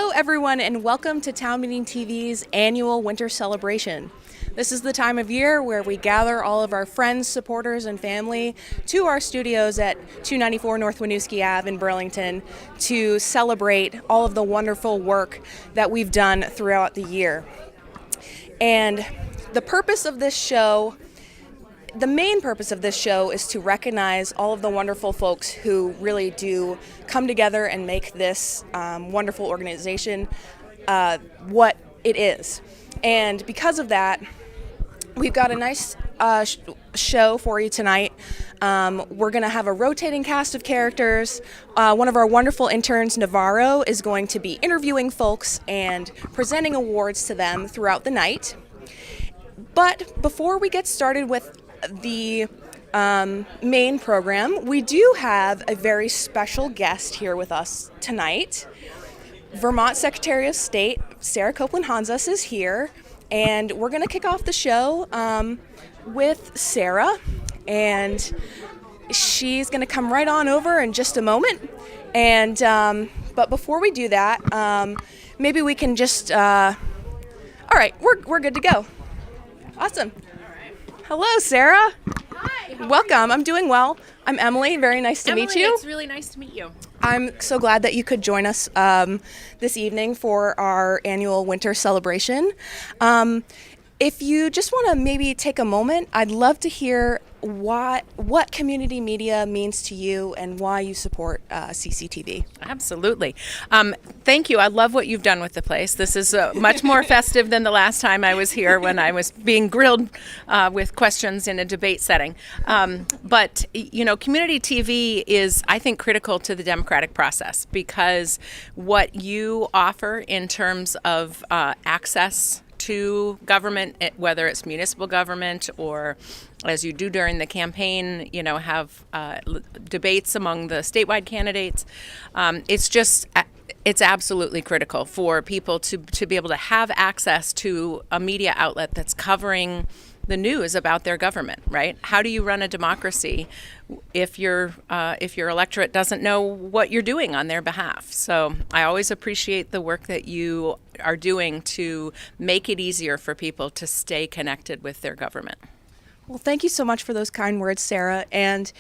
Hello everyone and welcome to Town Meeting TV's annual winter celebration. This is the time of year where we gather all of our friends, supporters, and family to our studios at 294 North Winooski Ave in Burlington to celebrate all of the wonderful work that we've done throughout the year. And the purpose of this show, the main purpose of this show is to recognize all of the wonderful folks who really do come together and make this wonderful organization what it is. And because of that, we've got a nice show for you tonight. We're going to have a rotating cast of characters. One of our wonderful interns, Navarro, is going to be interviewing folks and presenting awards to them throughout the night. But before we get started with the main program, we do have a very special guest here with us tonight. Vermont Secretary of State Sarah Copeland-Hanzas is here, and we're going to kick off the show with Sarah, and she's going to come right on over in just a moment. And but before we do that, maybe we can just all right, we're good to go. Awesome. Hello, Sarah. Hi. Welcome. I'm doing well. I'm Emily. Very nice to meet you. It's really nice to meet you. I'm so glad that you could join us this evening for our annual winter celebration. If you just want to maybe take a moment, I'd love to hear what community media means to you and why you support CCTV. Absolutely. Thank you. I love what you've done with the place. This is much more festive than the last time I was here when I was being grilled with questions in a debate setting. But, you know, community TV is, I think, critical to the democratic process because what you offer in terms of access to government, whether it's municipal government or as you do during the campaign, you know, have debates among the statewide candidates. It's absolutely critical for people to be able to have access to a media outlet that's covering the news about their government, right? How do you run a democracy if your electorate doesn't know what you're doing on their behalf? So I always appreciate the work that you are doing to make it easier for people to stay connected with their government. Well, thank you so much for those kind words, Sarah. And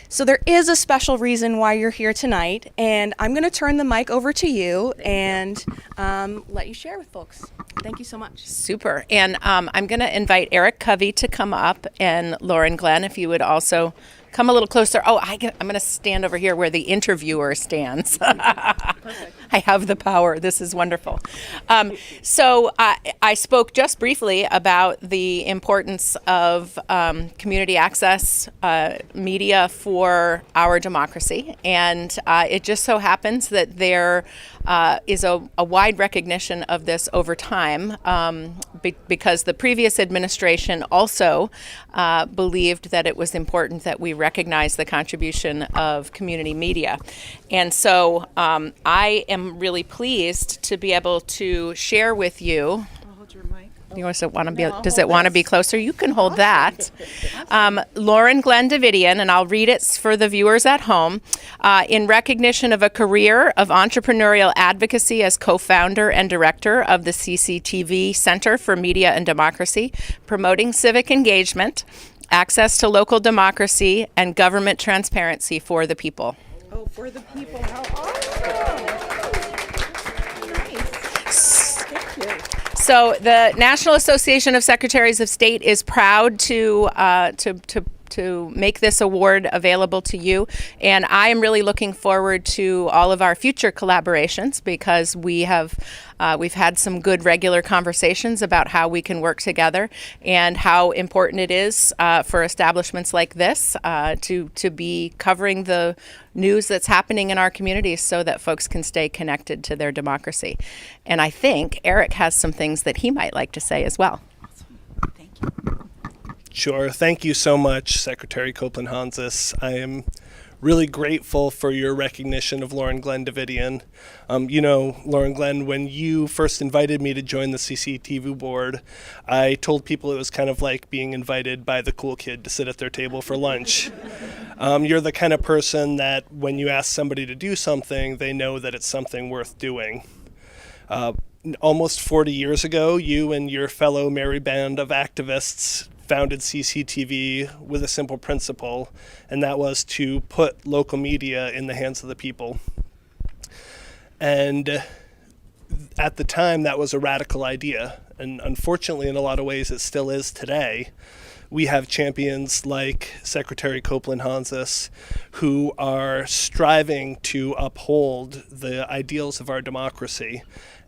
so there is a special reason why you're here tonight, and I'm going to turn the mic over to you and let you share with folks. Thank you so much. Super. And I'm going to invite Eric Covey to come up, and Lauren Glenn, if you would also come a little closer. Oh, I'm going to stand over here where the interviewer stands. Perfect. I have the power. This is wonderful. So I spoke just briefly about the importance of community access media for our democracy. And it just so happens that there is a wide recognition of this over time because the previous administration also believed that it was important that we recognize the contribution of community media. And so I am really pleased to be able to share with you. I'll hold your mic. Does it want to be closer? You can hold that. Lauren Glenn Davidian, and I'll read it for the viewers at home. In recognition of a career of entrepreneurial advocacy as co-founder and director of the CCTV Center for Media and Democracy, promoting civic engagement, access to local democracy, and government transparency for the people. Oh, for the people. How awesome. Nice. Thank you. So the National Association of Secretaries of State is proud to make this award available to you. And I am really looking forward to all of our future collaborations because we've had some good regular conversations about how we can work together and how important it is for establishments like this to be covering the news that's happening in our communities so that folks can stay connected to their democracy. And I think Eric has some things that he might like to say as well. Thank you. Sure. Thank you so much, Secretary Copeland-Hanzas. I am really grateful for your recognition of Lauren Glenn Davidian. You know, Lauren Glenn, when you first invited me to join the CCTV board, I told people it was kind of like being invited by the cool kid to sit at their table for lunch. You're the kind of person that when you ask somebody to do something, they know that it's something worth doing. Almost 40 years ago, you and your fellow merry band of activists founded CCTV with a simple principle, and that was to put local media in the hands of the people. And at the time, that was a radical idea, and unfortunately, in a lot of ways, it still is today. We have champions like Secretary Copeland-Hanzas who are striving to uphold the ideals of our democracy.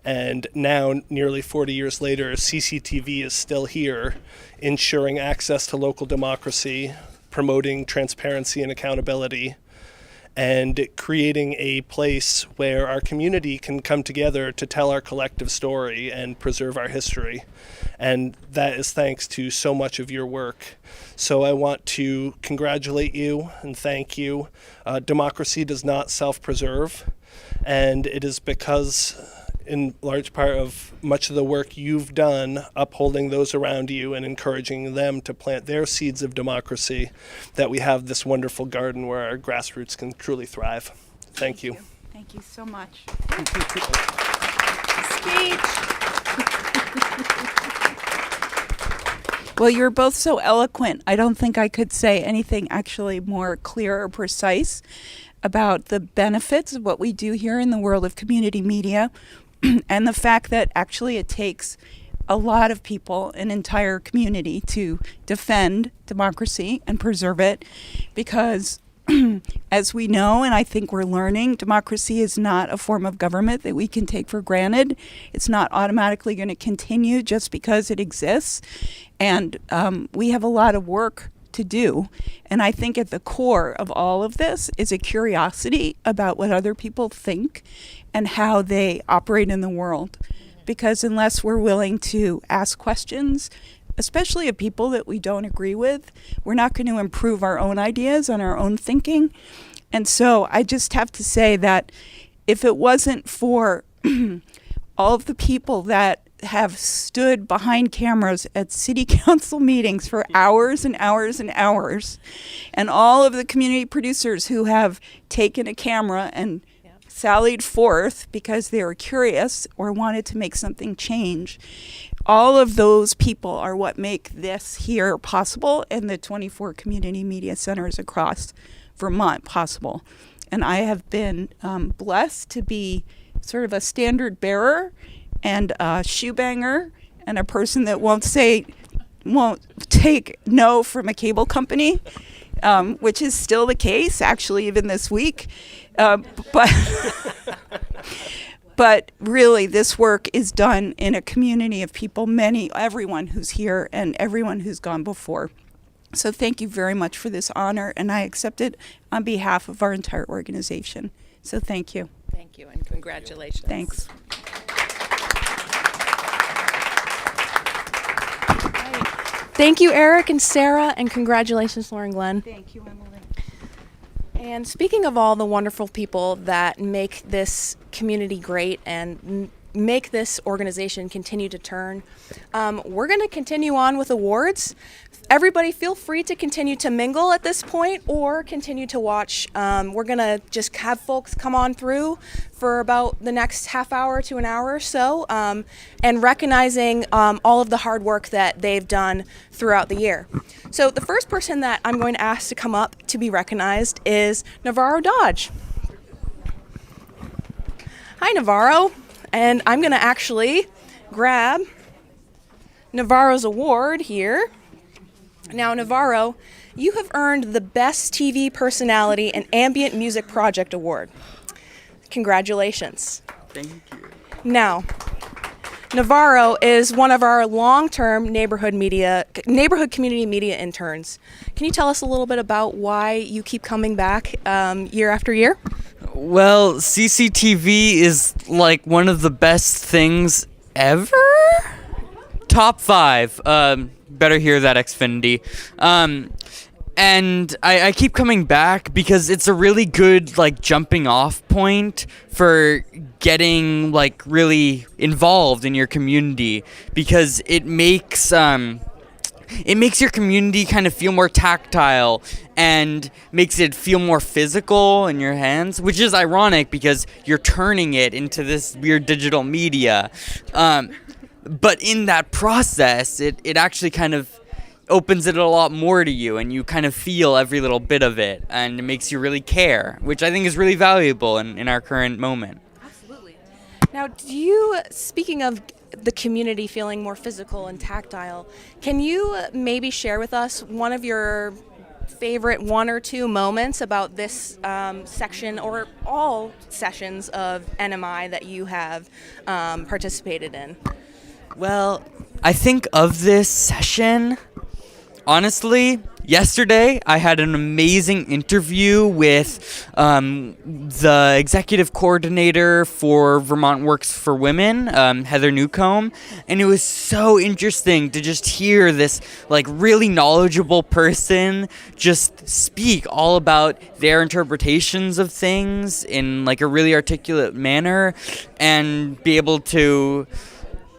And now, nearly 40 years later, CCTV is still here, ensuring access to local democracy, promoting transparency and accountability, and creating a place where our community can come together to tell our collective story and preserve our history. And that is thanks to so much of your work. So I want to congratulate you and thank you. Democracy does not self-preserve, and it is because, in large part, of much of the work you've done upholding those around you and encouraging them to plant their seeds of democracy, that we have this wonderful garden where our grassroots can truly thrive. Thank you. Thank you so much. Well, you're both so eloquent. I don't think I could say anything actually more clear or precise about the benefits of what we do here in the world of community media. And the fact that actually it takes a lot of people, an entire community, to defend democracy and preserve it, because as we know, and I think we're learning, democracy is not a form of government that we can take for granted. It's not automatically going to continue just because it exists. And we have a lot of work to do. And I think at the core of all of this is a curiosity about what other people think and how they operate in the world. Because unless we're willing to ask questions, especially of people that we don't agree with, we're not going to improve our own ideas and our own thinking. And so I just have to say that if it wasn't for all of the people that have stood behind cameras at city council meetings for hours and hours and hours, and all of the community producers who have taken a camera and sallied forth because they were curious or wanted to make something change, all of those people are what make this here possible, and the 24 community media centers across Vermont possible. And I have been blessed to be sort of a standard bearer and a shoe banger and a person that won't take no from a cable company, which is still the case, actually, even this week. But really, this work is done in a community of people, everyone who's here and everyone who's gone before. So thank you very much for this honor, and I accept it on behalf of our entire organization. So thank you. Thank you, and congratulations. Thanks. Thank you, Eric and Sarah, and congratulations, Lauren Glenn. Thank you, Emily. And speaking of all the wonderful people that make this community great and make this organization continue to turn, we're going to continue on with awards. Everybody feel free to continue to mingle at this point or continue to watch. We're going to just have folks come on through for about the next half hour to an hour or so, and recognizing all of the hard work that they've done throughout the year. So the first person that I'm going to ask to come up to be recognized is Navarro Dodge. Hi, Navarro. And I'm going to actually grab Navarro's award here. Now, Navarro, you have earned the Best TV Personality and Ambient Music Project Award. Congratulations. Thank you. Now, Navarro is one of our long-term neighborhood community media interns. Can you tell us a little bit about why you keep coming back year after year? Well, CCTV is like one of the best things ever? Top 5. Better hear that, Xfinity. And I keep coming back because it's a really good jumping off point for getting really involved in your community, because it makes it makes your community kind of feel more tactile and makes it feel more physical in your hands, which is ironic because you're turning it into this weird digital media. But in that process, it actually kind of opens it a lot more to you, and you kind of feel every little bit of it, and it makes you really care, which I think is really valuable in our current moment. Absolutely. Now, speaking of the community feeling more physical and tactile, can you maybe share with us one of your favorite 1 or 2 moments about this section or all sessions of NMI that you have participated in? Well, I think of this session, honestly, yesterday I had an amazing interview with the executive coordinator for Vermont Works for Women, Heather Newcomb, and it was so interesting to just hear this like really knowledgeable person just speak all about their interpretations of things in like a really articulate manner, and be able to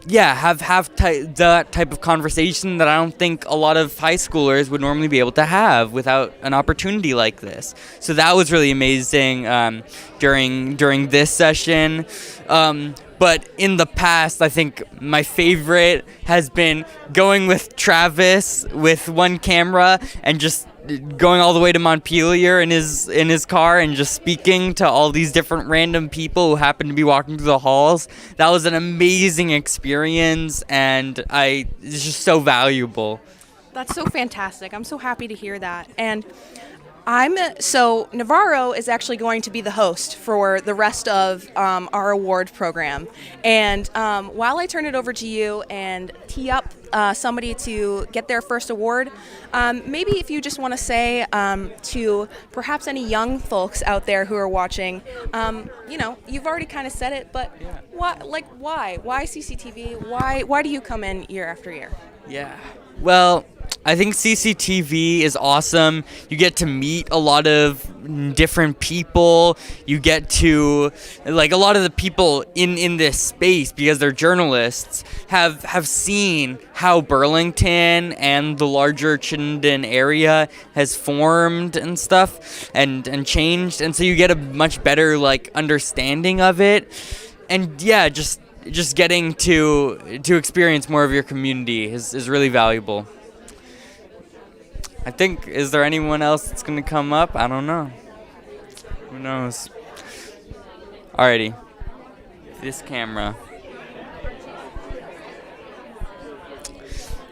have that type of conversation that I don't think a lot of high schoolers would normally be able to have without an opportunity like this. So that was really amazing during this session. But in the past, I think my favorite has been going with Travis with one camera and just going all the way to Montpelier in his car and just speaking to all these different random people who happen to be walking through the halls. That was an amazing experience, and it's just so valuable. That's so fantastic. I'm so happy to hear that. And Navarro is actually going to be the host for the rest of our award program. And while I turn it over to you and tee up somebody to get their first award, maybe if you just want to say to perhaps any young folks out there who are watching, you've already kind of said it, but why? Why CCTV? Why do you come in year after year? Yeah. Well, I think CCTV is awesome. You get to meet a lot of different people. You get to, like, a lot of the people in this space, because they're journalists, have seen how Burlington and the larger Chittenden area has formed and stuff and changed. And so you get a much better, like, understanding of it. And yeah, just getting to experience more of your community is really valuable. I think, is there anyone else that's going to come up? I don't know. Who knows? Alrighty. This camera.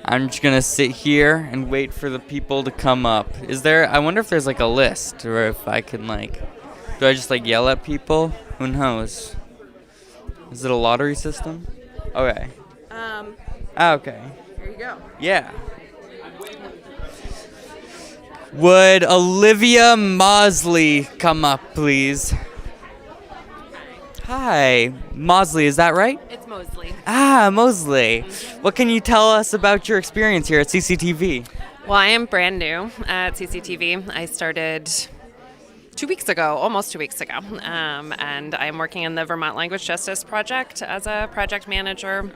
I'm just going to sit here and wait for the people to come up. I wonder if there's like a list, or if I can do I just yell at people? Who knows? Is it a lottery system? Okay. Okay. Here you go. Yeah. Would Olivia Mosley come up, please? Hi. Mosley, is that right? It's Mosley. Ah, Mosley. What can you tell us about your experience here at CCTV? Well, I am brand new at CCTV. I started 2 weeks ago, almost 2 weeks ago, and I'm working in the Vermont Language Justice Project as a project manager,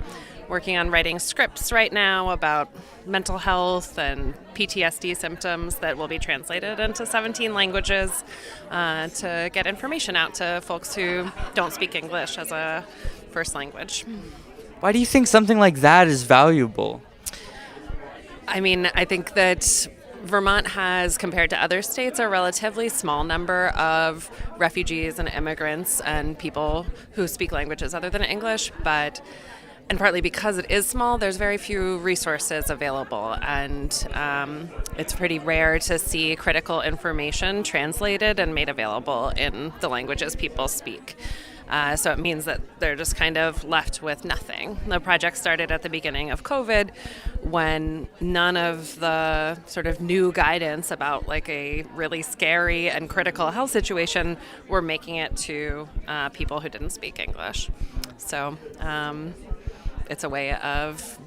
working on writing scripts right now about mental health and PTSD symptoms that will be translated into 17 languages to get information out to folks who don't speak English as a first language. Why do you think something like that is valuable? I mean, I think that Vermont has, compared to other states, a relatively small number of refugees and immigrants and people who speak languages other than English, and partly because it is small, there's very few resources available, and it's pretty rare to see critical information translated and made available in the languages people speak. So it means that they're just kind of left with nothing. The project started at the beginning of COVID, when none of the sort of new guidance about a really scary and critical health situation were making it to people who didn't speak English. So it's a way of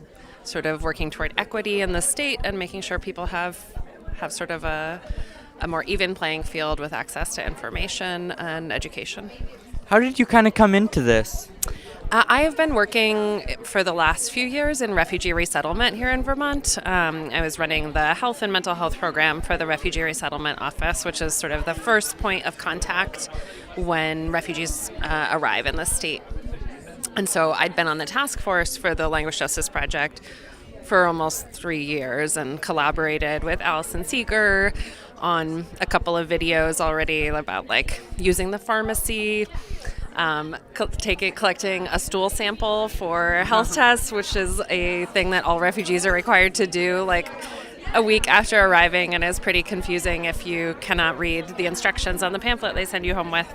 sort of working toward equity in the state and making sure people have sort of a more even playing field with access to information and education. How did you kind of come into this? I have been working for the last few years in refugee resettlement here in Vermont. I was running the health and mental health program for the Refugee Resettlement Office, which is sort of the first point of contact when refugees arrive in the state. And so I'd been on the task force for the Language Justice Project for almost 3 years and collaborated with Allison Seeger on a couple of videos already about like using the pharmacy, collecting a stool sample for health tests, which is a thing that all refugees are required to do like a week after arriving, and is pretty confusing if you cannot read the instructions on the pamphlet they send you home with.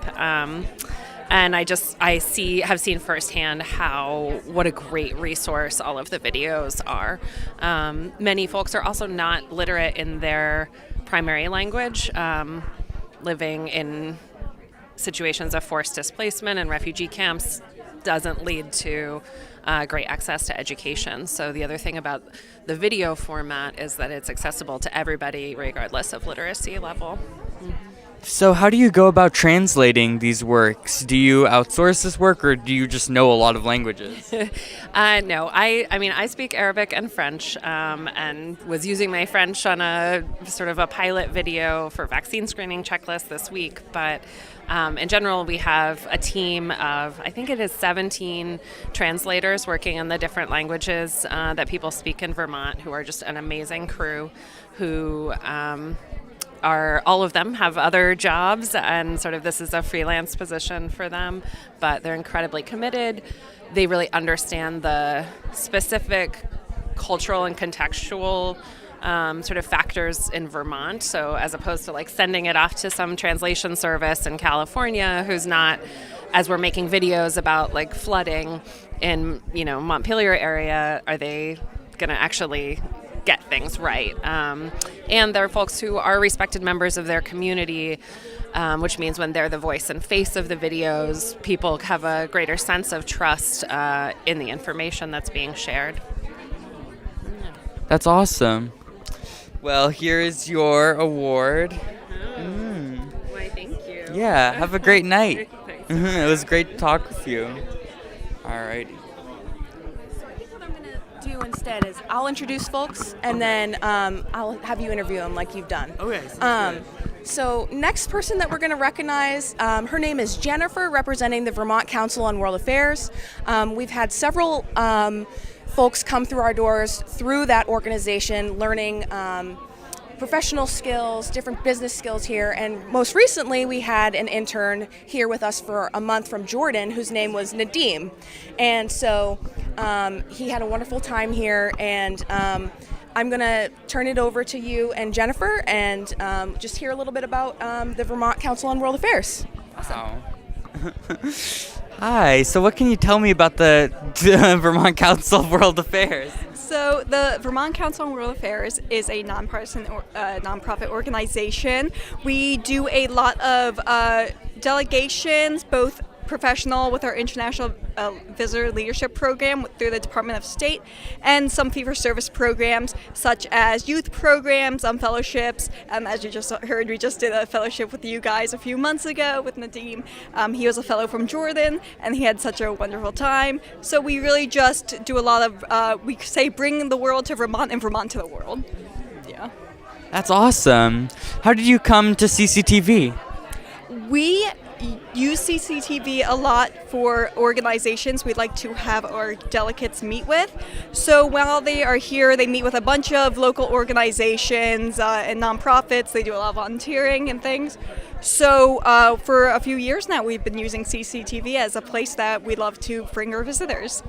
And have seen firsthand what a great resource all of the videos are. Many folks are also not literate in their primary language, living in situations of forced displacement and refugee camps doesn't lead to great access to education. So the other thing about the video format is that it's accessible to everybody regardless of literacy level. So how do you go about translating these works? Do you outsource this work, or do you just know a lot of languages? No, I speak Arabic and French, and was using my French on a sort of a pilot video for vaccine screening checklist this week. But in general, we have a team of, I think it is 17 translators working in the different languages that people speak in Vermont, who are just an amazing crew who all of them have other jobs, and sort of this is a freelance position for them, but they're incredibly committed. They really understand the specific cultural and contextual sort of factors in Vermont. So as opposed to like sending it off to some translation service in California who's not, as we're making videos about like flooding in, Montpelier area, are they going to actually get things right? And there are folks who are respected members of their community, which means when they're the voice and face of the videos, people have a greater sense of trust in the information that's being shared. That's awesome. Well, here is your award. Why, thank you. Yeah, have a great night. Thanks. It was great to talk with you. Alrighty. Do instead is I'll introduce folks, and then I'll have you interview them like you've done. Okay. So next person that we're going to recognize, her name is Jennifer, representing the Vermont Council on World Affairs. We've had several folks come through our doors through that organization, learning professional skills, different business skills here, and most recently we had an intern here with us for a month from Jordan whose name was Nadim, and so he had a wonderful time here, and I'm going to turn it over to you and Jennifer and just hear a little bit about the Vermont Council on World Affairs. Wow. Hi, so what can you tell me about the Vermont Council of World Affairs? So the Vermont Council on World Affairs is a nonpartisan nonprofit organization. We do a lot of delegations, both professional with our International Visitor Leadership Program through the Department of State, and some fee-for-service programs such as youth programs, fellowships. As you just heard, we just did a fellowship with you guys a few months ago with Nadim. He was a fellow from Jordan, and he had such a wonderful time. So we really just do a lot of, we say, bring the world to Vermont and Vermont to the world. Yeah. That's awesome. How did you come to CCTV? We use CCTV a lot for organizations we'd like to have our delegates meet with. So while they are here, they meet with a bunch of local organizations and nonprofits. They do a lot of volunteering and things. So for a few years now, we've been using CCTV as a place that we love to bring our visitors.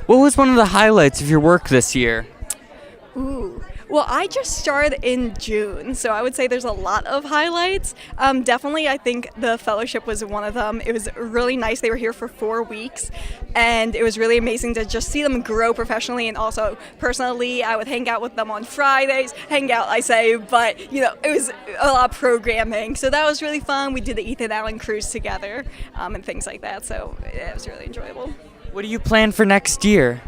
What was one of the highlights of your work this year? Ooh. Well, I just started in June, so I would say there's a lot of highlights. Definitely, I think the fellowship was one of them. It was really nice. They were here for 4 weeks, and it was really amazing to just see them grow professionally and also personally. I would hang out with them on Fridays. Hang out, I say, but, it was a lot of programming. So that was really fun. We did the Ethan Allen cruise together and things like that, so it was really enjoyable. What do you plan for next year?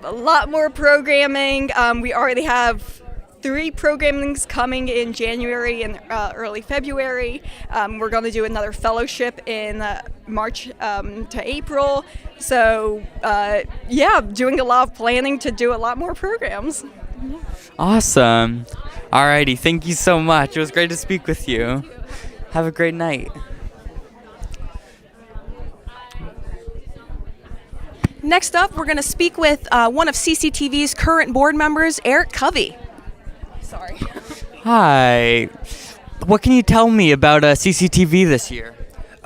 A lot more programming. We already have 3 programmings coming in January and early February. We're going to do another fellowship in March to April. So, doing a lot of planning to do a lot more programs. Awesome. Alrighty, thank you so much. It was great to speak with you. Have a great night. Next up, we're going to speak with one of CCTV's current board members, Eric Covey. Sorry. Hi. What can you tell me about CCTV this year?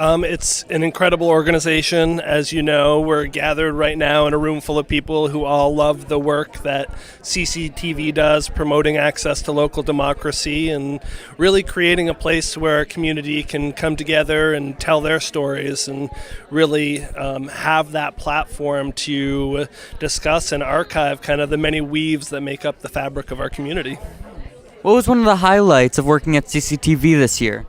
It's an incredible organization. As you know, we're gathered right now in a room full of people who all love the work that CCTV does, promoting access to local democracy and really creating a place where our community can come together and tell their stories and really have that platform to discuss and archive kind of the many weaves that make up the fabric of our community. What was one of the highlights of working at CCTV this year?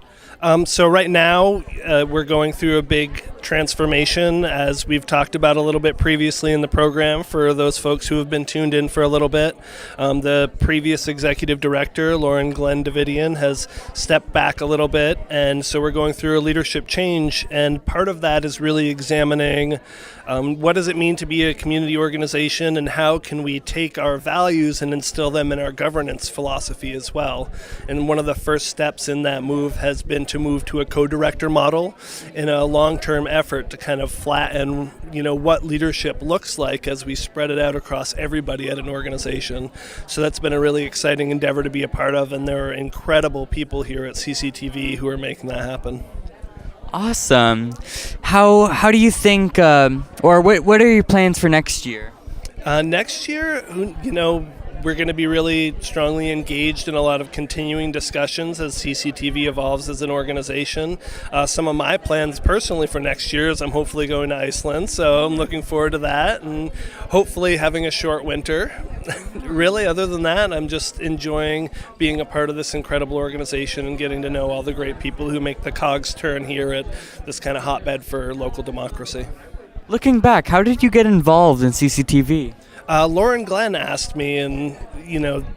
So right now, we're going through a big transformation, as we've talked about a little bit previously in the program for those folks who have been tuned in for a little bit. The previous executive director, Lauren Glenn Davidian, has stepped back a little bit, and so we're going through a leadership change, and part of that is really examining what does it mean to be a community organization, and how can we take our values and instill them in our governance philosophy as well. And one of the first steps in that move has been to move to a co-director model in a long-term effort to kind of flatten, what leadership looks like as we spread it out across everybody at an organization. So that's been a really exciting endeavor to be a part of, and there are incredible people here at CCTV who are making that happen. Awesome. How do you think, or what are your plans for next year? Next year, we're going to be really strongly engaged in a lot of continuing discussions as CCTV evolves as an organization. Some of my plans personally for next year is I'm hopefully going to Iceland, so I'm looking forward to that, and hopefully having a short winter. Really, other than that, I'm just enjoying being a part of this incredible organization and getting to know all the great people who make the cogs turn here at this kind of hotbed for local democracy. Looking back, how did you get involved in CCTV? Lauren Glenn asked me, and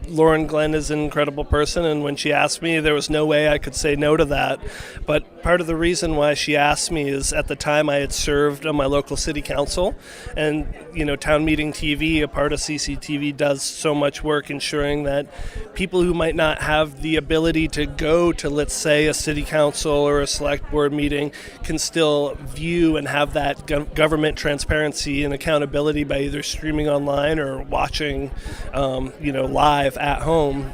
Lauren Glenn is an incredible person, and when she asked me, there was no way I could say no to that. But part of the reason why she asked me is at the time I had served on my local city council, and Town Meeting TV, a part of CCTV, does so much work ensuring that people who might not have the ability to go to, let's say, a city council or a select board meeting can still view and have that government transparency and accountability by either streaming online or watching, live at home.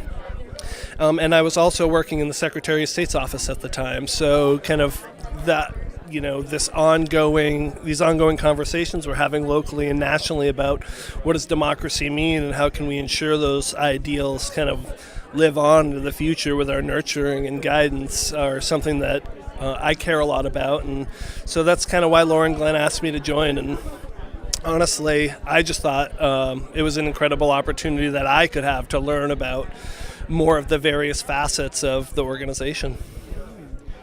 And I was also working in the Secretary of State's office at the time, so kind of that, these ongoing conversations we're having locally and nationally about what does democracy mean and how can we ensure those ideals kind of live on into the future with our nurturing and guidance are something that I care a lot about. And so that's kind of why Lauren Glenn asked me to join. And honestly, I just thought it was an incredible opportunity that I could have to learn about more of the various facets of the organization.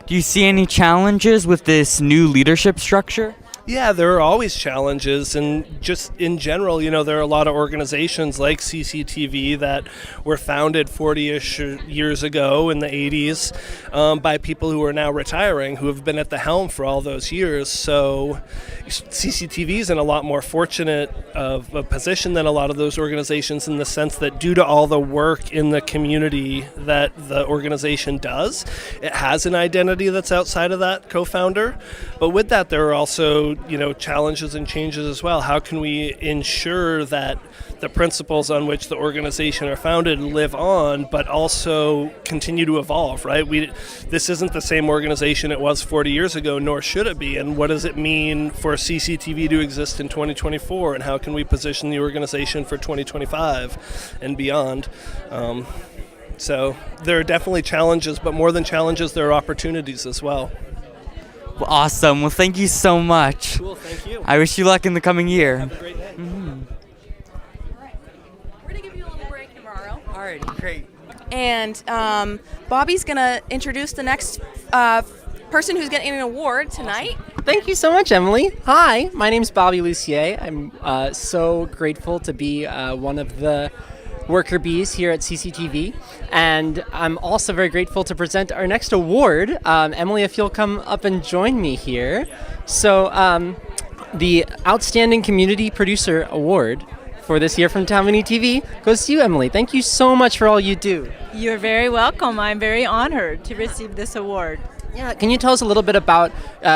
Do you see any challenges with this new leadership structure? Yeah, there are always challenges, and just in general, there are a lot of organizations like CCTV that were founded 40-ish years ago in the 80s by people who are now retiring, who have been at the helm for all those years. So CCTV is in a lot more fortunate of a position than a lot of those organizations in the sense that due to all the work in the community that the organization does, it has an identity that's outside of that co-founder. But with that, there are also challenges and changes as well. How can we ensure that the principles on which the organization are founded live on, but also continue to evolve, right? This isn't the same organization it was 40 years ago, nor should it be. And what does it mean for CCTV to exist in 2024? And how can we position the organization for 2025 and beyond? So there are definitely challenges, but more than challenges, there are opportunities as well. Awesome. Well, thank you so much. Cool, thank you. I wish you luck in the coming year. Have a great day. Mm-hmm. All right. We're going to give you a little break tomorrow. All right, great. And Bobby's going to introduce the next person who's getting an award tonight. Thank you so much, Emily. Hi, my name's Bobby Lucier. I'm so grateful to be one of the worker bees here at CCTV. And I'm also very grateful to present our next award. Emily, if you'll come up and join me here. So the Outstanding Community Producer Award for this year from Town Meeting TV goes to you, Emily. Thank you so much for all you do. You're very welcome. I'm very honored to receive this award. Yeah, can you tell us a little bit about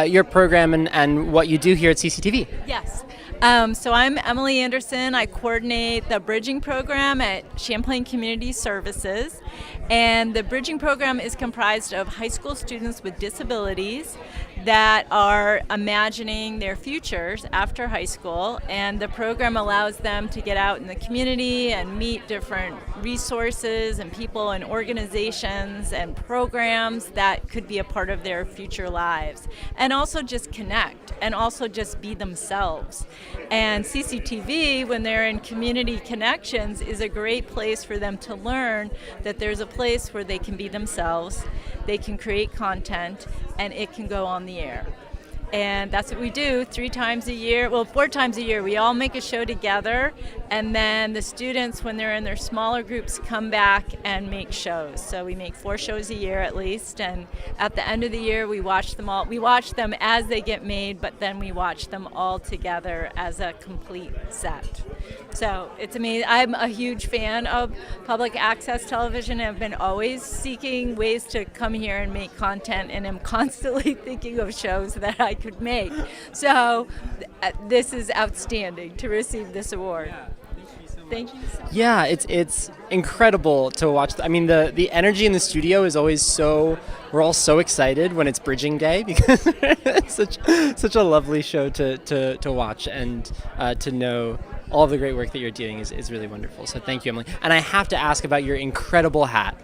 your program and what you do here at CCTV? Yes. So I'm Emily Anderson. I coordinate the bridging program at Champlain Community Services. And the bridging program is comprised of high school students with disabilities that are imagining their futures after high school. And the program allows them to get out in the community and meet different resources and people and organizations and programs that could be a part of their future lives. And also just connect and also just be themselves. And CCTV, when they're in community connections, is a great place for them to learn that there's a place where they can be themselves, they can create content, and it can go on the air. And that's what we do 4 times a year. We all make a show together, and then the students, when they're in their smaller groups, come back and make shows. So we make 4 shows a year at least, and at the end of the year we watch them all. We watch them as they get made, but then we watch them all together as a complete set. So it's amazing. I'm a huge fan of public access television and have been always seeking ways to come here and make content, and am constantly thinking of shows that I could make. So this is outstanding to receive this award. Thank you so much. Yeah, it's incredible to watch. I mean, the energy in the studio is always so. We're all so excited when it's Bridging Day because it's such a lovely show to watch, and to know all the great work that you're doing is really wonderful. So thank you, Emily. And I have to ask about your incredible hat.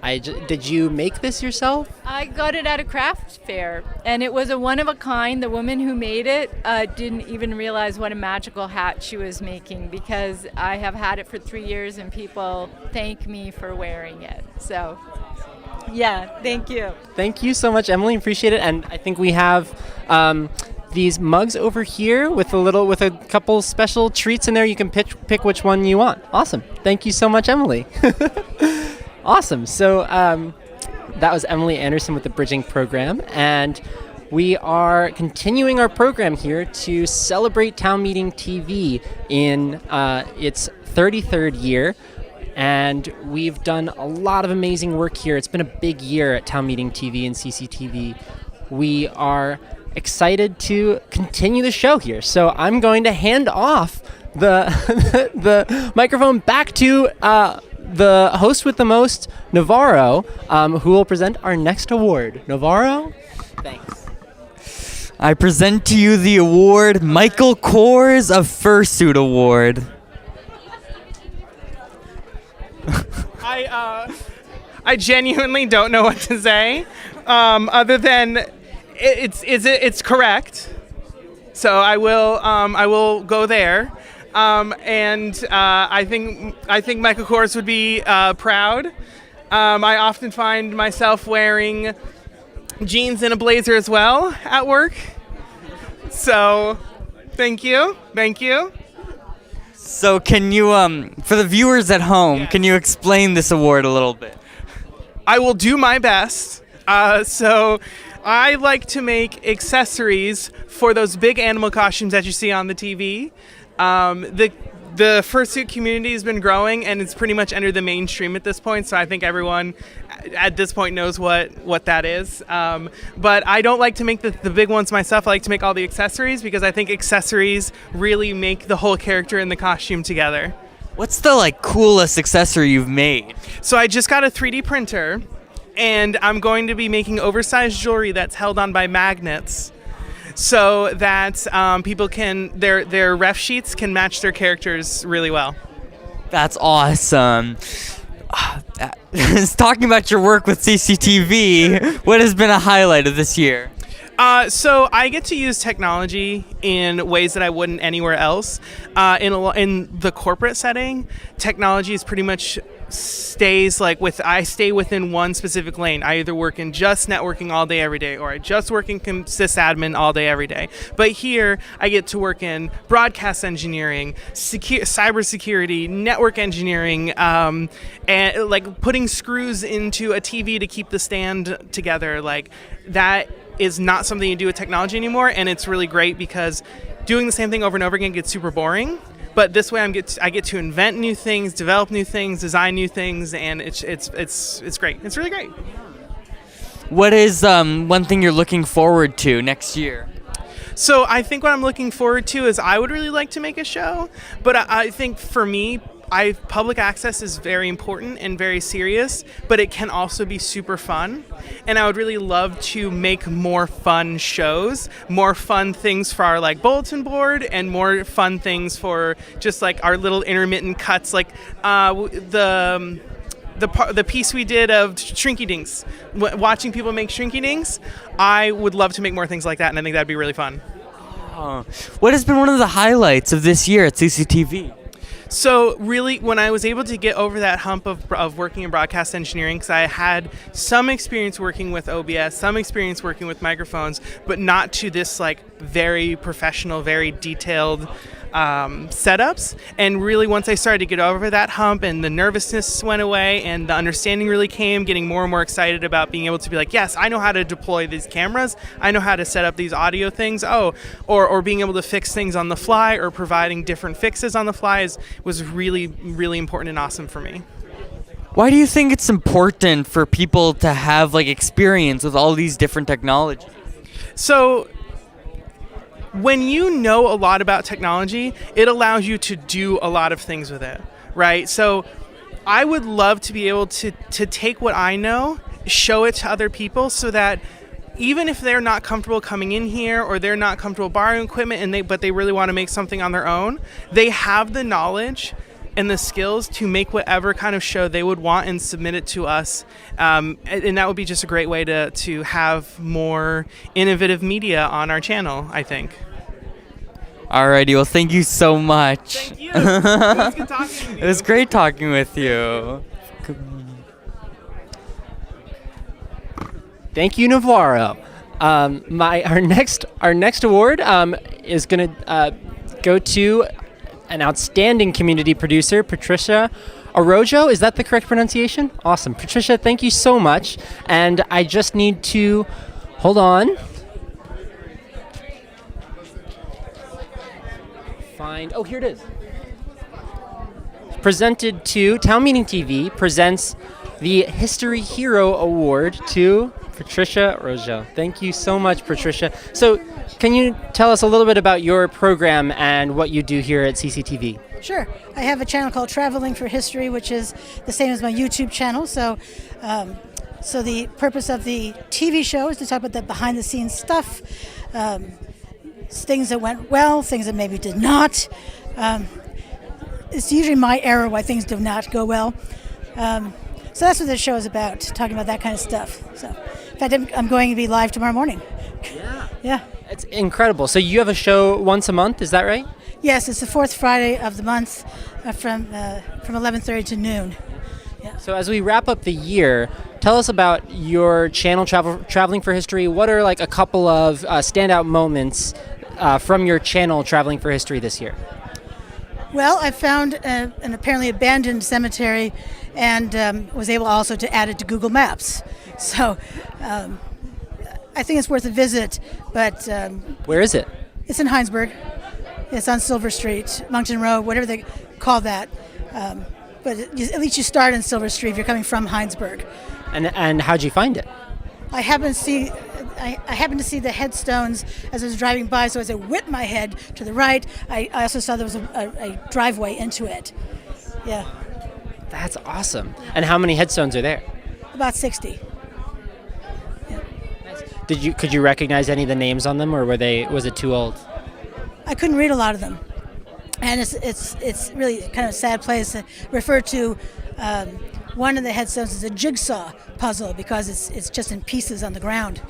Did you make this yourself? I got it at a craft fair, and it was a one of a kind. The woman who made it didn't even realize what a magical hat she was making, because I have had it for 3 years and people thank me for wearing it. So yeah, thank you. Thank you so much, Emily. Appreciate it. And I think we have these mugs over here with a couple special treats in there. You can pick which one you want. Awesome. Thank you so much, Emily. Awesome. So that was Emily Anderson with the Bridging Program, and we are continuing our program here to celebrate Town Meeting TV in its 33rd year. And we've done a lot of amazing work here. It's been a big year at Town Meeting TV and CCTV. We are excited to continue the show here. So I'm going to hand off the microphone back to the host with the most, Navarro, who will present our next award. Navarro? Thanks. I present to you the award, Michael Kors of Fursuit Award. I genuinely don't know what to say, other than it's correct. So I will go there, and I think Michael Kors would be proud. I often find myself wearing jeans and a blazer as well at work. So thank you. So can you, for the viewers at home, Can you explain this award a little bit? I will do my best. So I like to make accessories for those big animal costumes that you see on the TV. The fursuit community has been growing, and it's pretty much entered the mainstream at this point. So I think everyone at this point knows what that is. But I don't like to make the big ones myself. I like to make all the accessories, because I think accessories really make the whole character and the costume together. What's the coolest accessory you've made? So I just got a 3D printer, and I'm going to be making oversized jewelry that's held on by magnets, so that people can their ref sheets can match their characters really well. That's awesome. Talking about your work with CCTV, what has been a highlight of this year? So I get to use technology in ways that I wouldn't anywhere else. In the corporate setting, technology is pretty much stays I stay within one specific lane. I either work in just networking all day every day, or I just work in sysadmin all day every day. But here I get to work in broadcast engineering, cybersecurity, network engineering, and like putting screws into a TV to keep the stand together. Like that is not something you do with technology anymore, and it's really great because doing the same thing over and over again gets super boring. But this way, I get to invent new things, develop new things, design new things, and it's great. It's really great. What is one thing you're looking forward to next year? So I think what I'm looking forward to is I would really like to make a show, but I think for me, public access is very important and very serious, but it can also be super fun. And I would really love to make more fun shows, more fun things for our like bulletin board, and more fun things for just like our little intermittent cuts, like the piece we did of Shrinky Dinks, watching people make Shrinky Dinks. I would love to make more things like that, and I think that'd be really fun. What has been one of the highlights of this year at CCTV? So really, when I was able to get over that hump of working in broadcast engineering, because I had some experience working with OBS, some experience working with microphones, but not to this like very professional, very detailed setups. And really, once I started to get over that hump and the nervousness went away and the understanding really came, getting more and more excited about being able to be like, yes, I know how to deploy these cameras, I know how to set up these audio things, or being able to fix things on the fly, or providing different fixes on the fly was really, really important and awesome for me. Why do you think it's important for people to have like experience with all these different technologies? So when you know a lot about technology, it allows you to do a lot of things with it, right? So I would love to be able to take what I know, show it to other people, so that even if they're not comfortable coming in here, or they're not comfortable borrowing equipment, but they really want to make something on their own, they have the knowledge and the skills to make whatever kind of show they would want and submit it to us. And that would be just a great way to have more innovative media on our channel, I think. Alrighty, well, thank you so much. Thank you. It was good talking with you. It was great talking with you. Thank you, Navarro. Our next award is going to go to an outstanding community producer, Patricia Arrojo. Is that the correct pronunciation? Awesome. Patricia, thank you so much. And I just need to hold on. Oh, here it is. Presented to Town Meeting TV presents the History Hero Award to Patricia Arrojo. Thank you so much, Patricia. So, can you tell us a little bit about your program and what you do here at CCTV? Sure. I have a channel called Traveling for History, which is the same as my YouTube channel. So the purpose of the TV show is to talk about the behind-the-scenes stuff, things that went well, things that maybe did not. It's usually my error why things do not go well. So that's what this show is about, talking about that kind of stuff. So, in fact, I'm going to be live tomorrow morning. Yeah. It's incredible. So you have a show once a month, is that right? Yes, it's the fourth Friday of the month from 11:30 to noon. Yeah. So as we wrap up the year, tell us about your channel, Traveling for History. What are like a couple of standout moments from your channel, Traveling for History, this year? Well, I found an apparently abandoned cemetery and was able also to add it to Google Maps. So I think it's worth a visit. But where is it? It's in Heinsberg. It's on Silver Street, Moncton Road, whatever they call that. But at least you start in Silver Street if you're coming from Heinsberg. And how'd you find it? I happened to see the headstones as I was driving by, so as I whipped my head to the right, I also saw there was a driveway into it. Yeah. That's awesome. And how many headstones are there? About 60. Yeah. Could you recognize any of the names on them, or was it too old? I couldn't read a lot of them. And it's really kind of a sad place to refer to. One of the headstones is a jigsaw puzzle because it's just in pieces on the ground.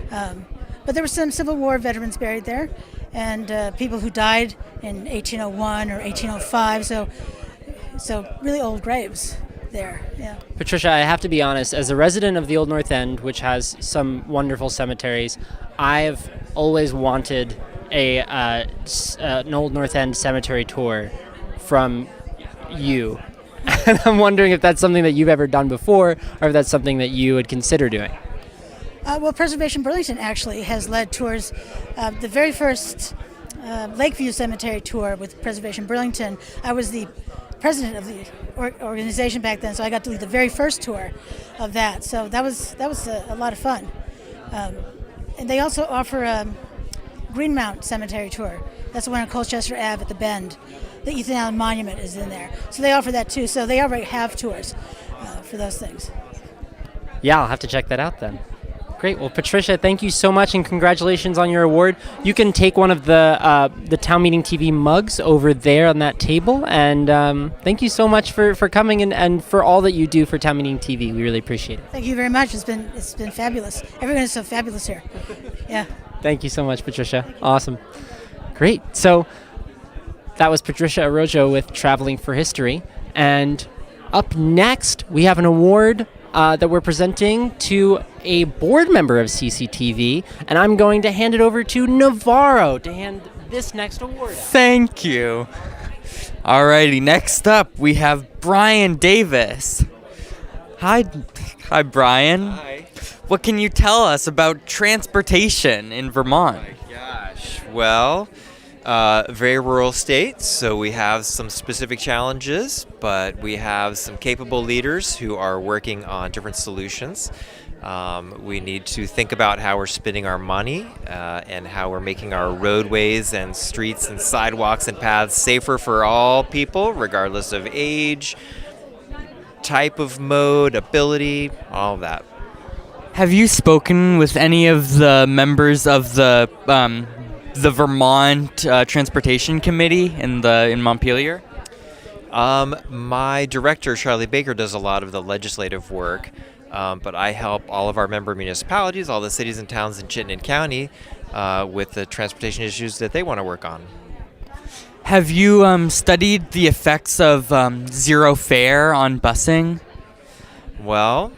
But there were some Civil War veterans buried there, and people who died in 1801 or 1805. So really old graves. there. Yeah. Patricia, I have to be honest, as a resident of the Old North End, which has some wonderful cemeteries, I've always wanted an Old North End cemetery tour from you. And I'm wondering if that's something that you've ever done before, or if that's something that you would consider doing. Well, Preservation Burlington actually has led tours. The very first Lakeview Cemetery tour with Preservation Burlington, I was the president of the organization back then, so I got to lead the very first tour of that. So that was a lot of fun. And they also offer a Greenmount Cemetery tour. That's the one on Colchester Ave at the Bend. The Ethan Allen Monument is in there. So they offer that too. So they already have tours for those things. Yeah, I'll have to check that out then. Great. Well, Patricia, thank you so much, and congratulations on your award. You can take one of the Town Meeting TV mugs over there on that table, and thank you so much for coming and for all that you do for Town Meeting TV. We really appreciate it. Thank you very much. It's been fabulous. Everyone is so fabulous here. Yeah. Thank you so much, Patricia. Awesome. Great. So that was Patricia Arrojo with Traveling for History, and up next we have an award that we're presenting to a board member of CCTV, and I'm going to hand it over to Navarro to hand this next award out. Thank you. Alrighty, next up we have Brian Davis. Hi, Brian. Hi. What can you tell us about transportation in Vermont? Oh my gosh. Well, very rural state, so we have some specific challenges, but we have some capable leaders who are working on different solutions. We need to think about how we're spending our money and how we're making our roadways and streets and sidewalks and paths safer for all people, regardless of age, type of mode, ability, all of that. Have you spoken with any of the members of the Vermont Transportation Committee in Montpelier? My director, Charlie Baker, does a lot of the legislative work, but I help all of our member municipalities, all the cities and towns in Chittenden County, with the transportation issues that they want to work on. Have you studied the effects of zero fare on busing? Well,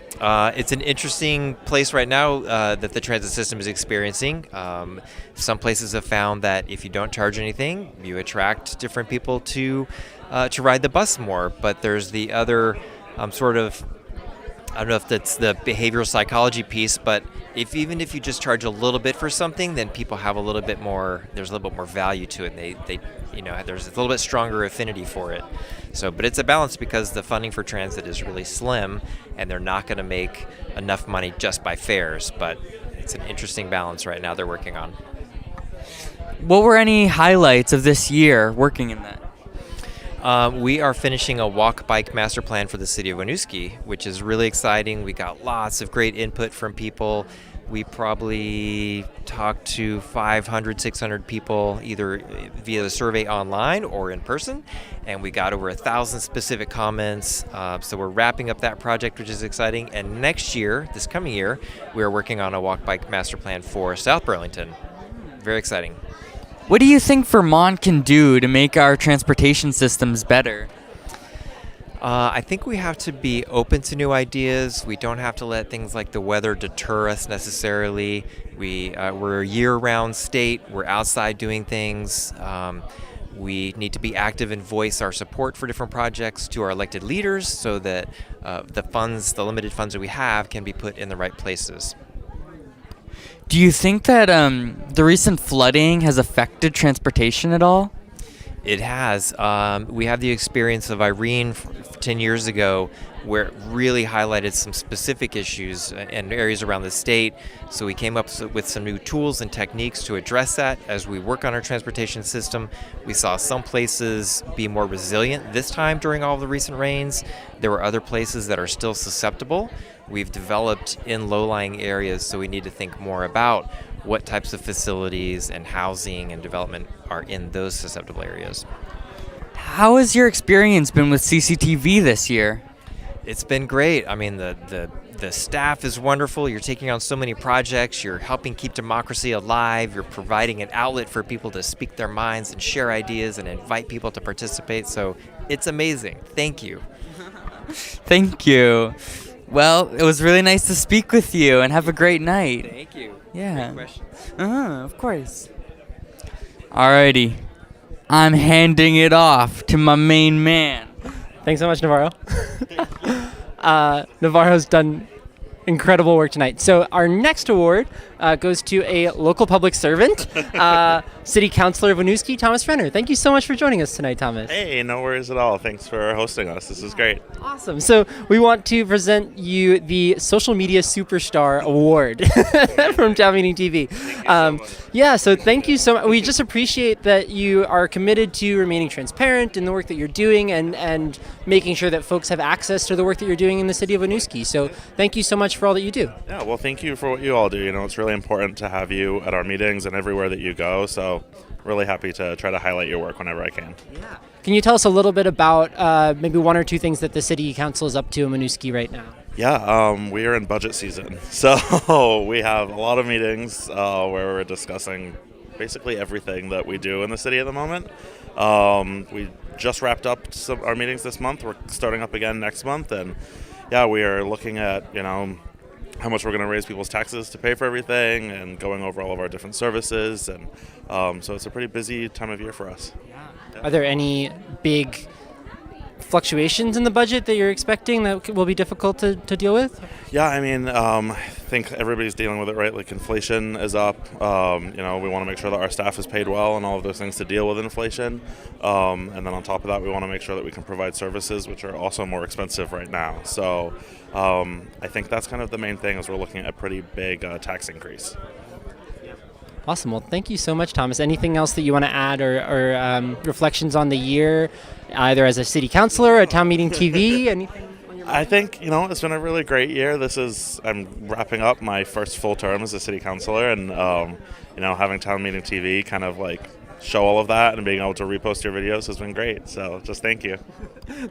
it's an interesting place right now that the transit system is experiencing. Some places have found that if you don't charge anything, you attract different people to ride the bus more. But there's the other sort of, I don't know if that's the behavioral psychology piece, but even if you just charge a little bit for something, then people have a little bit more. There's a little bit more value to it. And they there's a little bit stronger affinity for it. So, but it's a balance because the funding for transit is really slim, and they're not going to make enough money just by fares. But it's an interesting balance right now they're working on. What were any highlights of this year working in that? We are finishing a walk-bike master plan for the city of Winooski, which is really exciting. We got lots of great input from people. We probably talked to 500, 600 people either via the survey online or in person, and we got over 1,000 specific comments. So we're wrapping up that project, which is exciting. And next year, this coming year, we are working on a walk-bike master plan for South Burlington. Very exciting. What do you think Vermont can do to make our transportation systems better? I think we have to be open to new ideas. We don't have to let things like the weather deter us necessarily. We're a year-round state. We're outside doing things. We need to be active and voice our support for different projects to our elected leaders so that the limited funds that we have can be put in the right places. Do you think that the recent flooding has affected transportation at all? It has. We have the experience of Irene 10 years ago where it really highlighted some specific issues in areas around the state. So we came up with some new tools and techniques to address that as we work on our transportation system. We saw some places be more resilient this time during all of the recent rains. There were other places that are still susceptible. We've developed in low-lying areas, so we need to think more about what types of facilities and housing and development are in those susceptible areas. How has your experience been with CCTV this year? It's been great. I mean, the staff is wonderful. You're taking on so many projects. You're helping keep democracy alive. You're providing an outlet for people to speak their minds and share ideas and invite people to participate. So it's amazing. Thank you. Thank you. Well, it was really nice to speak with you, and have a great night. Thank you. Yeah. Great question. Of course. Alrighty. I'm handing it off to my main man. Thanks so much, Navarro. Navarro's done incredible work tonight. So our next award goes to a local public servant, City Councilor of Winooski, Thomas Renner. Thank you so much for joining us tonight, Thomas. Hey, no worries at all. Thanks for hosting us. This is great. Awesome. So we want to present you the Social Media Superstar Award from Town Meeting TV. So thank you so much. We just appreciate that you are committed to remaining transparent in the work that you're doing and making sure that folks have access to the work that you're doing in the city of Winooski. So thank you so much for all that you do. Yeah, well, thank you for what you all do. You know, it's really important to have you at our meetings and everywhere that you go. So really happy to try to highlight your work whenever I can. Yeah. Can you tell us a little bit about maybe one or two things that the city council is up to in Winooski right now? Yeah, we are in budget season. So we have a lot of meetings where we're discussing basically everything that we do in the city at the moment. We just wrapped up our meetings this month. We're starting up again next month. And yeah, we are looking at, how much we're going to raise people's taxes to pay for everything and going over all of our different services. And so it's a pretty busy time of year for us. Yeah. Are there any big fluctuations in the budget that you're expecting that will be difficult to deal with? Yeah, I think everybody's dealing with it, right? Like inflation is up. We want to make sure that our staff is paid well and all of those things to deal with inflation. And then on top of that, we want to make sure that we can provide services which are also more expensive right now. So I think that's kind of the main thing is we're looking at a pretty big tax increase. Awesome. Well, thank you so much, Thomas. Anything else that you want to add or reflections on the year, either as a city councilor, at Town Meeting TV, anything? I think, it's been a really great year. I'm wrapping up my first full term as a city councilor, and, having Town Meeting TV kind of show all of that and being able to repost your videos has been great. So just thank you.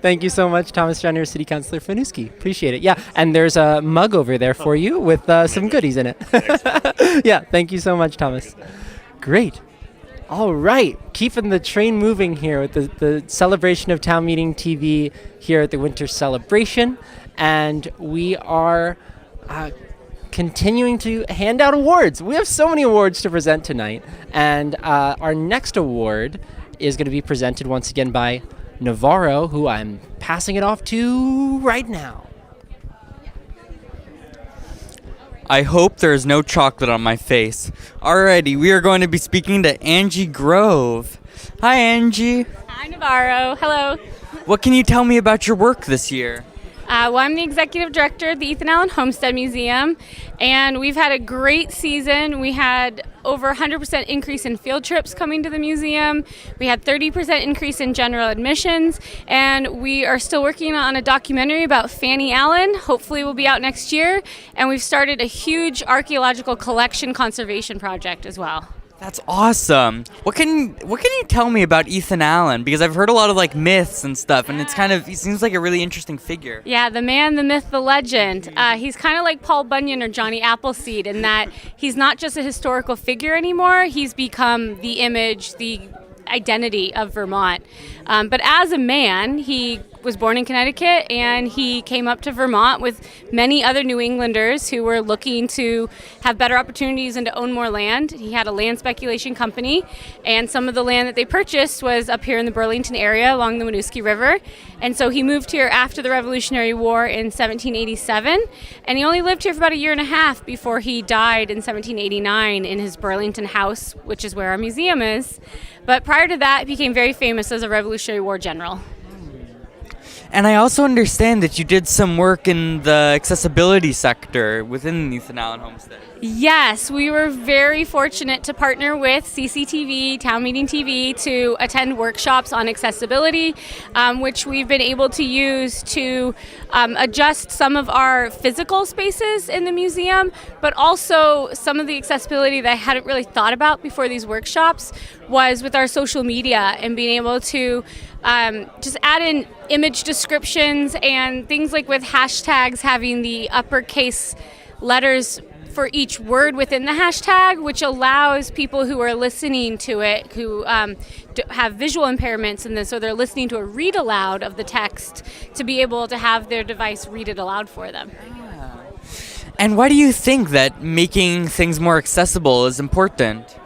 Thank you so much, Thomas Jenner, City Councilor for Winooski. Appreciate it. Yeah, and there's a mug over there for you with some goodies in it. Yeah, thank you so much, Thomas. Great. All right, keeping the train moving here with the celebration of Town Meeting TV here at the Winter Celebration. And we are continuing to hand out awards. We have so many awards to present tonight. And our next award is going to be presented once again by Navarro, who I'm passing it off to right now. I hope there is no chocolate on my face. Alrighty, we are going to be speaking to Angie Grove. Hi, Angie. Hi, Navarro. Hello. What can you tell me about your work this year? I'm the executive director of the Ethan Allen Homestead Museum, and we've had a great season. We had over 100% increase in field trips coming to the museum. We had 30% increase in general admissions, and we are still working on a documentary about Fanny Allen. Hopefully will be out next year, and we've started a huge archaeological collection conservation project as well. That's awesome. What can you tell me about Ethan Allen? Because I've heard a lot of myths and stuff, and he seems like a really interesting figure. Yeah, the man, the myth, the legend. He's kind of like Paul Bunyan or Johnny Appleseed in that he's not just a historical figure anymore. He's become the image, the identity of Vermont. But as a man, he was born in Connecticut, and he came up to Vermont with many other New Englanders who were looking to have better opportunities and to own more land. He had a land speculation company, and some of the land that they purchased was up here in the Burlington area along the Winooski River. And so he moved here after the Revolutionary War in 1787, and he only lived here for about a year and a half before he died in 1789 in his Burlington house, which is where our museum is. But prior to that, he became very famous as a Revolutionary War general. And I also understand that you did some work in the accessibility sector within the Ethan Allen Homestead. Yes, we were very fortunate to partner with CCTV, Town Meeting TV, to attend workshops on accessibility, which we've been able to use to adjust some of our physical spaces in the museum, but also some of the accessibility that I hadn't really thought about before these workshops was with our social media and being able to just add in image descriptions and things like with hashtags having the uppercase letters for each word within the hashtag, which allows people who are listening to it, who have visual impairments, and so they're listening to a read aloud of the text, to be able to have their device read it aloud for them. And why do you think that making things more accessible is important?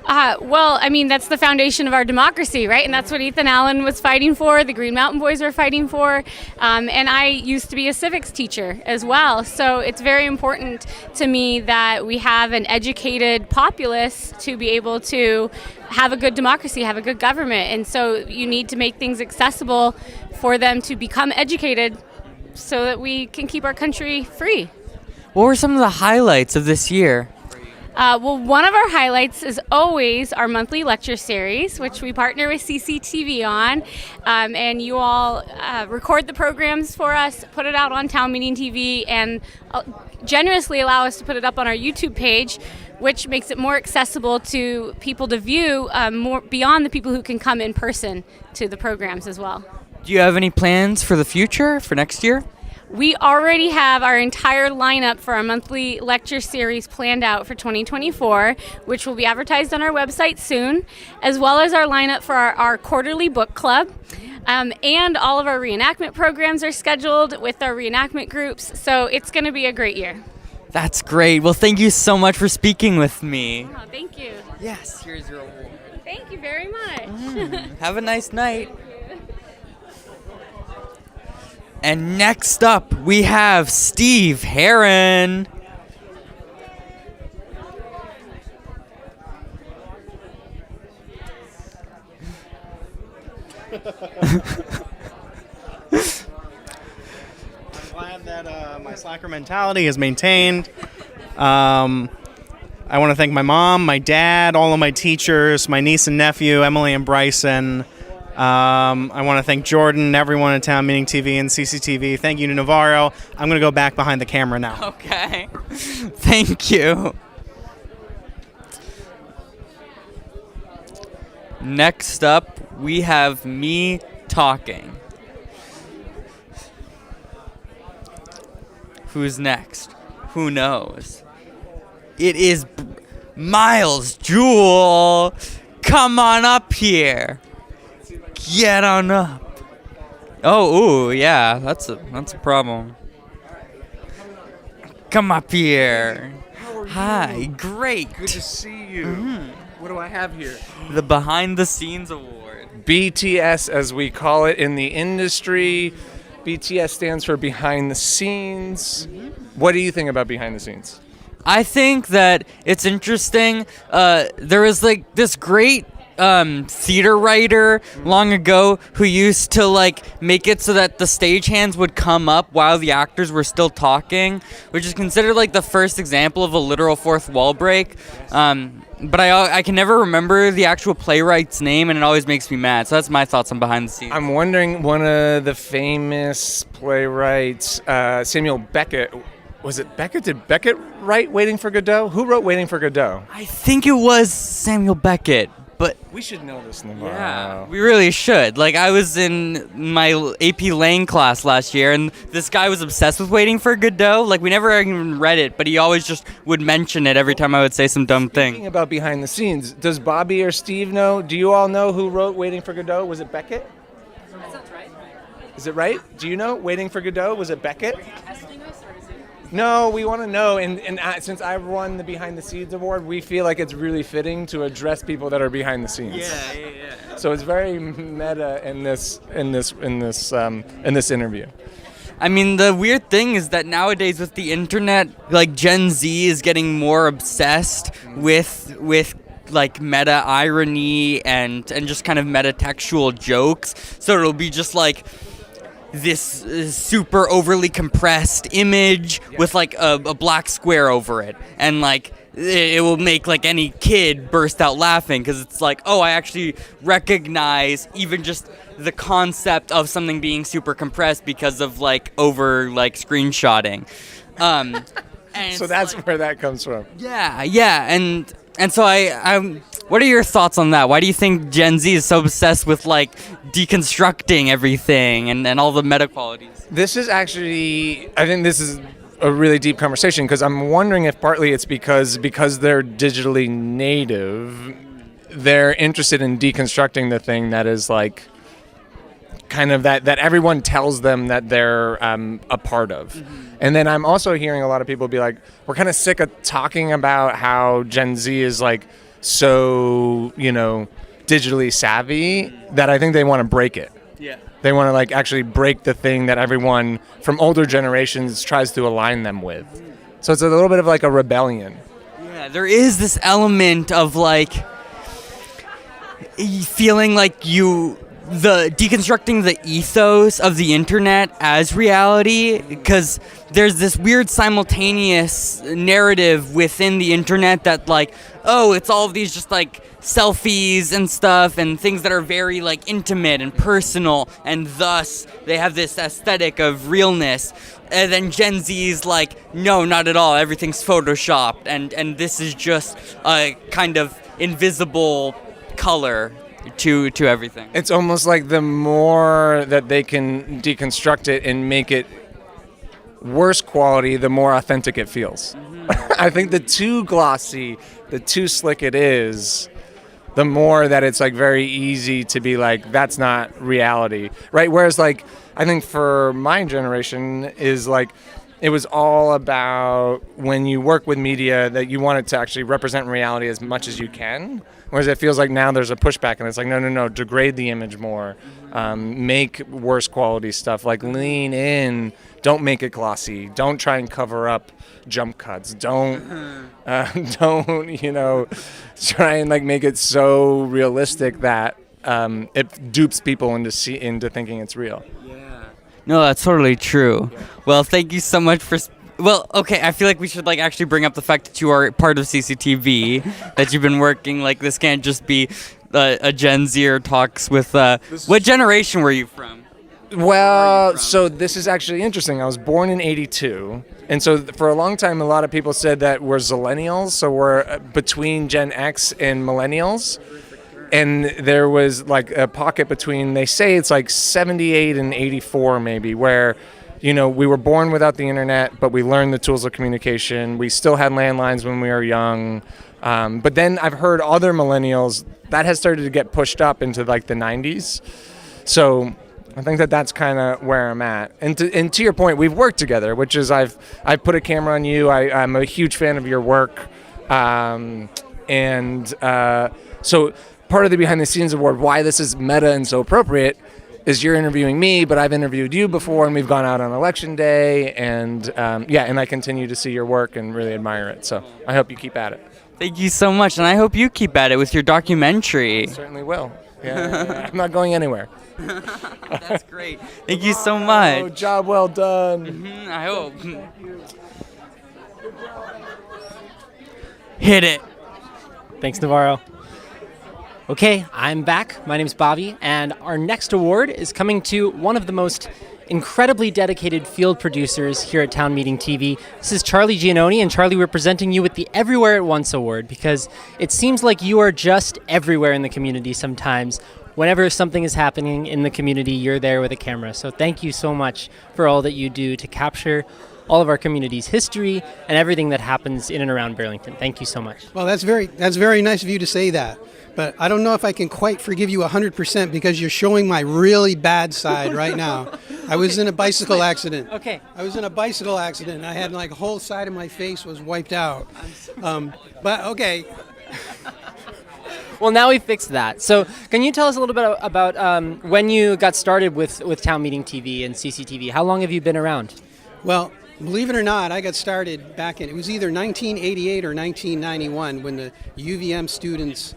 Well, I mean, that's the foundation of our democracy, right? And that's what Ethan Allen was fighting for, the Green Mountain Boys were fighting for, and I used to be a civics teacher as well. So it's very important to me that we have an educated populace to be able to have a good democracy, have a good government. And so you need to make things accessible for them to become educated so that we can keep our country free. What were some of the highlights of this year? Well, one of our highlights is always our monthly lecture series, which we partner with CCTV on, and you all record the programs for us, put it out on Town Meeting TV, and generously allow us to put it up on our YouTube page, which makes it more accessible to people to view, more beyond the people who can come in person to the programs as well. Do you have any plans for the future, for next year? We already have our entire lineup for our monthly lecture series planned out for 2024, which will be advertised on our website soon, as well as our lineup for our quarterly book club. And all of our reenactment programs are scheduled with our reenactment groups, so it's going to be a great year. That's great. Well, thank you so much for speaking with me. Oh, thank you. Yes, here's your award. Thank you very much. Have a nice night. And next up, we have Steve Heron. I'm glad that my slacker mentality is maintained. I want to thank my mom, my dad, all of my teachers, my niece and nephew, Emily and Bryson. I want to thank Jordan, everyone at Town Meeting TV and CCTV. Thank you to Navarro. I'm going to go back behind the camera now. Okay. Thank you. Next up, we have me talking. Who's next? Who knows? It is Miles Jewell. Come on up here. Get on up. Oh, ooh, yeah, that's a problem. Come up here. How are you? Hi, great. Good to see you. What do I have here? The Behind the Scenes Award. BTS, as we call it in the industry. BTS stands for Behind the Scenes. What do you think about Behind the Scenes? I think that it's interesting. There was like this great theater writer long ago who used to like make it so that the stagehands would come up while the actors were still talking, which is considered like the first example of a literal fourth wall break. But I can never remember the actual playwright's name, and it always makes me mad. So that's my thoughts on Behind the Scenes. I'm wondering, one of the famous playwrights, Samuel Beckett, was it Beckett? Did Beckett write Waiting for Godot? Who wrote Waiting for Godot? I think it was Samuel Beckett. But we should know this, Navarro. Yeah, we really should. Like, I was in my AP Lang class last year, and this guy was obsessed with Waiting for Godot. Like, we never even read it, but he always just would mention it every time I would say some dumb thing. Speaking about Behind the Scenes, does Bobby or Steve know? Do you all know who wrote Waiting for Godot? Was it Beckett? That sounds right. Is it right? Do you know Waiting for Godot? Was it Beckett? No, we want to know, and since I've won the Behind the Scenes award, we feel like it's really fitting to address people that are behind the scenes. Yeah. So it's very meta in this interview. I mean, the weird thing is that nowadays with the internet, like Gen Z is getting more obsessed with like meta irony and just kind of metatextual jokes. So it'll be just like this super overly compressed image with like a black square over it, and like it will make like any kid burst out laughing because it's like, oh, I actually recognize even just the concept of something being super compressed because of like over like screenshotting. And so that's like, where that comes from. Yeah, and so I what are your thoughts on that? Why do you think Gen Z is so obsessed with like deconstructing everything and all the meta qualities? This is actually, I think this is a really deep conversation, because I'm wondering if partly it's because they're digitally native, they're interested in deconstructing the thing that is like kind of that everyone tells them that they're a part of. And then I'm also hearing a lot of people be like, we're kind of sick of talking about how Gen Z is like so, digitally savvy, that I think they want to break it. Yeah. They want to like actually break the thing that everyone from older generations tries to align them with. So it's a little bit of like a rebellion. Yeah, there is this element of like feeling like deconstructing the ethos of the internet as reality, because there's this weird simultaneous narrative within the internet that like, oh, it's all of these just like selfies and stuff and things that are very like intimate and personal, and thus they have this aesthetic of realness. And then Gen Z's like, no, not at all, everything's photoshopped, and this is just a kind of invisible color to everything. It's almost like the more that they can deconstruct it and make it worse quality, the more authentic it feels. I think the too glossy, the too slick it is, the more that it's like very easy to be like, that's not reality, right? Whereas like, I think for my generation is like, it was all about when you work with media that you want it to actually represent reality as much as you can. Whereas it feels like now there's a pushback and it's like, no, degrade the image more, make worse quality stuff, like lean in, don't make it glossy, don't try and cover up jump cuts, don't try and like make it so realistic that it dupes people into thinking it's real. No, that's totally true. Well, thank you so much for... Well, okay, I feel like we should like actually bring up the fact that you are part of CCTV, that you've been working, like this can't just be a Gen Zer talks with... what generation were you from? Well, so this is actually interesting. I was born in 82, and so for a long time, a lot of people said that we're Zillennials, so we're between Gen X and Millennials. And there was like a pocket between, they say it's like 78 and 84 maybe, where, we were born without the internet, but we learned the tools of communication. We still had landlines when we were young. But then I've heard other millennials, that has started to get pushed up into like the 90s. So I think that's kind of where I'm at. And to your point, we've worked together, which is I've put a camera on you. I'm a huge fan of your work. So part of the behind the scenes award, why this is meta and so appropriate, is you're interviewing me, but I've interviewed you before, and we've gone out on election day, and and I continue to see your work and really admire it. So I hope you keep at it. Thank you so much, and I hope you keep at it with your documentary. I certainly will. Yeah. I'm not going anywhere. That's great. Thank you so much. Oh, job well done. I hope. Hit it. Thanks, Navarro. Okay, I'm back. My name's Bobby, and our next award is coming to one of the most incredibly dedicated field producers here at Town Meeting TV. This is Charlie Giannoni, and Charlie, we're presenting you with the Everywhere at Once Award, because it seems like you are just everywhere in the community sometimes. Whenever something is happening in the community, you're there with a camera. So thank you so much for all that you do to capture all of our community's history and everything that happens in and around Burlington. Thank you so much. Well, that's very nice of you to say that. But I don't know if I can quite forgive you 100% because you're showing my really bad side right now. I was in a bicycle accident. Okay. I was in a bicycle accident. I had like a whole side of my face was wiped out. But okay. Well, now we fixed that. So can you tell us a little bit about when you got started with Town Meeting TV and CCTV? How long have you been around? Well, believe it or not, I got started back in, it was either 1988 or 1991 when the UVM students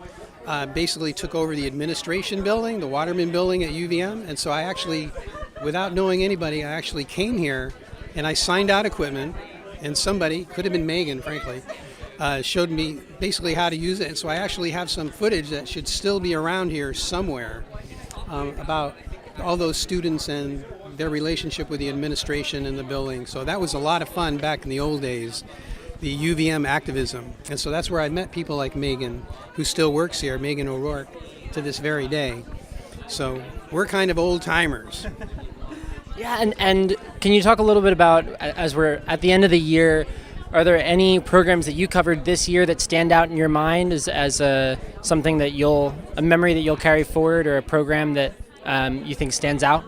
basically took over the administration building, the Waterman building at UVM. And so I actually, without knowing anybody, I actually came here and I signed out equipment, and somebody, could have been Megan, frankly, showed me basically how to use it. And so I actually have some footage that should still be around here somewhere about all those students and their relationship with the administration and the building. So that was a lot of fun back in the old days, the UVM activism. And so that's where I met people like Megan, who still works here, Megan O'Rourke, to this very day. So we're kind of old timers. Yeah, and can you talk a little bit about, as we're at the end of the year, are there any programs that you covered this year that stand out in your mind as something that a memory that you'll carry forward, or a program that you think stands out?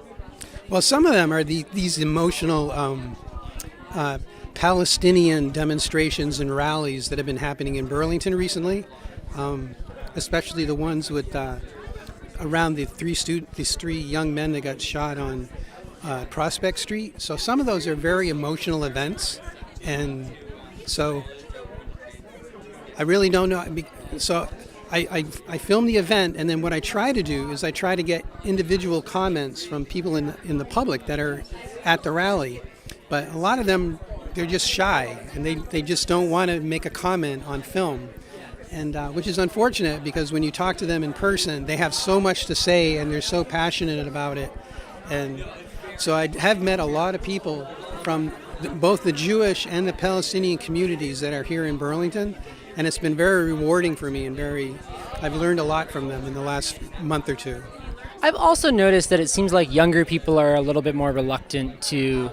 Well, some of them are these emotional Palestinian demonstrations and rallies that have been happening in Burlington recently, especially the ones with around these three young men that got shot on Prospect Street. So some of those are very emotional events, and so I really don't know. So I film the event, and then what I try to do is I try to get individual comments from people in the public that are at the rally. But a lot of them, they're just shy, and they just don't want to make a comment on film, and which is unfortunate, because when you talk to them in person, they have so much to say and they're so passionate about it. And so I have met a lot of people from both the Jewish and the Palestinian communities that are here in Burlington, and it's been very rewarding for me, and I've learned a lot from them in the last month or two. I've also noticed that it seems like younger people are a little bit more reluctant to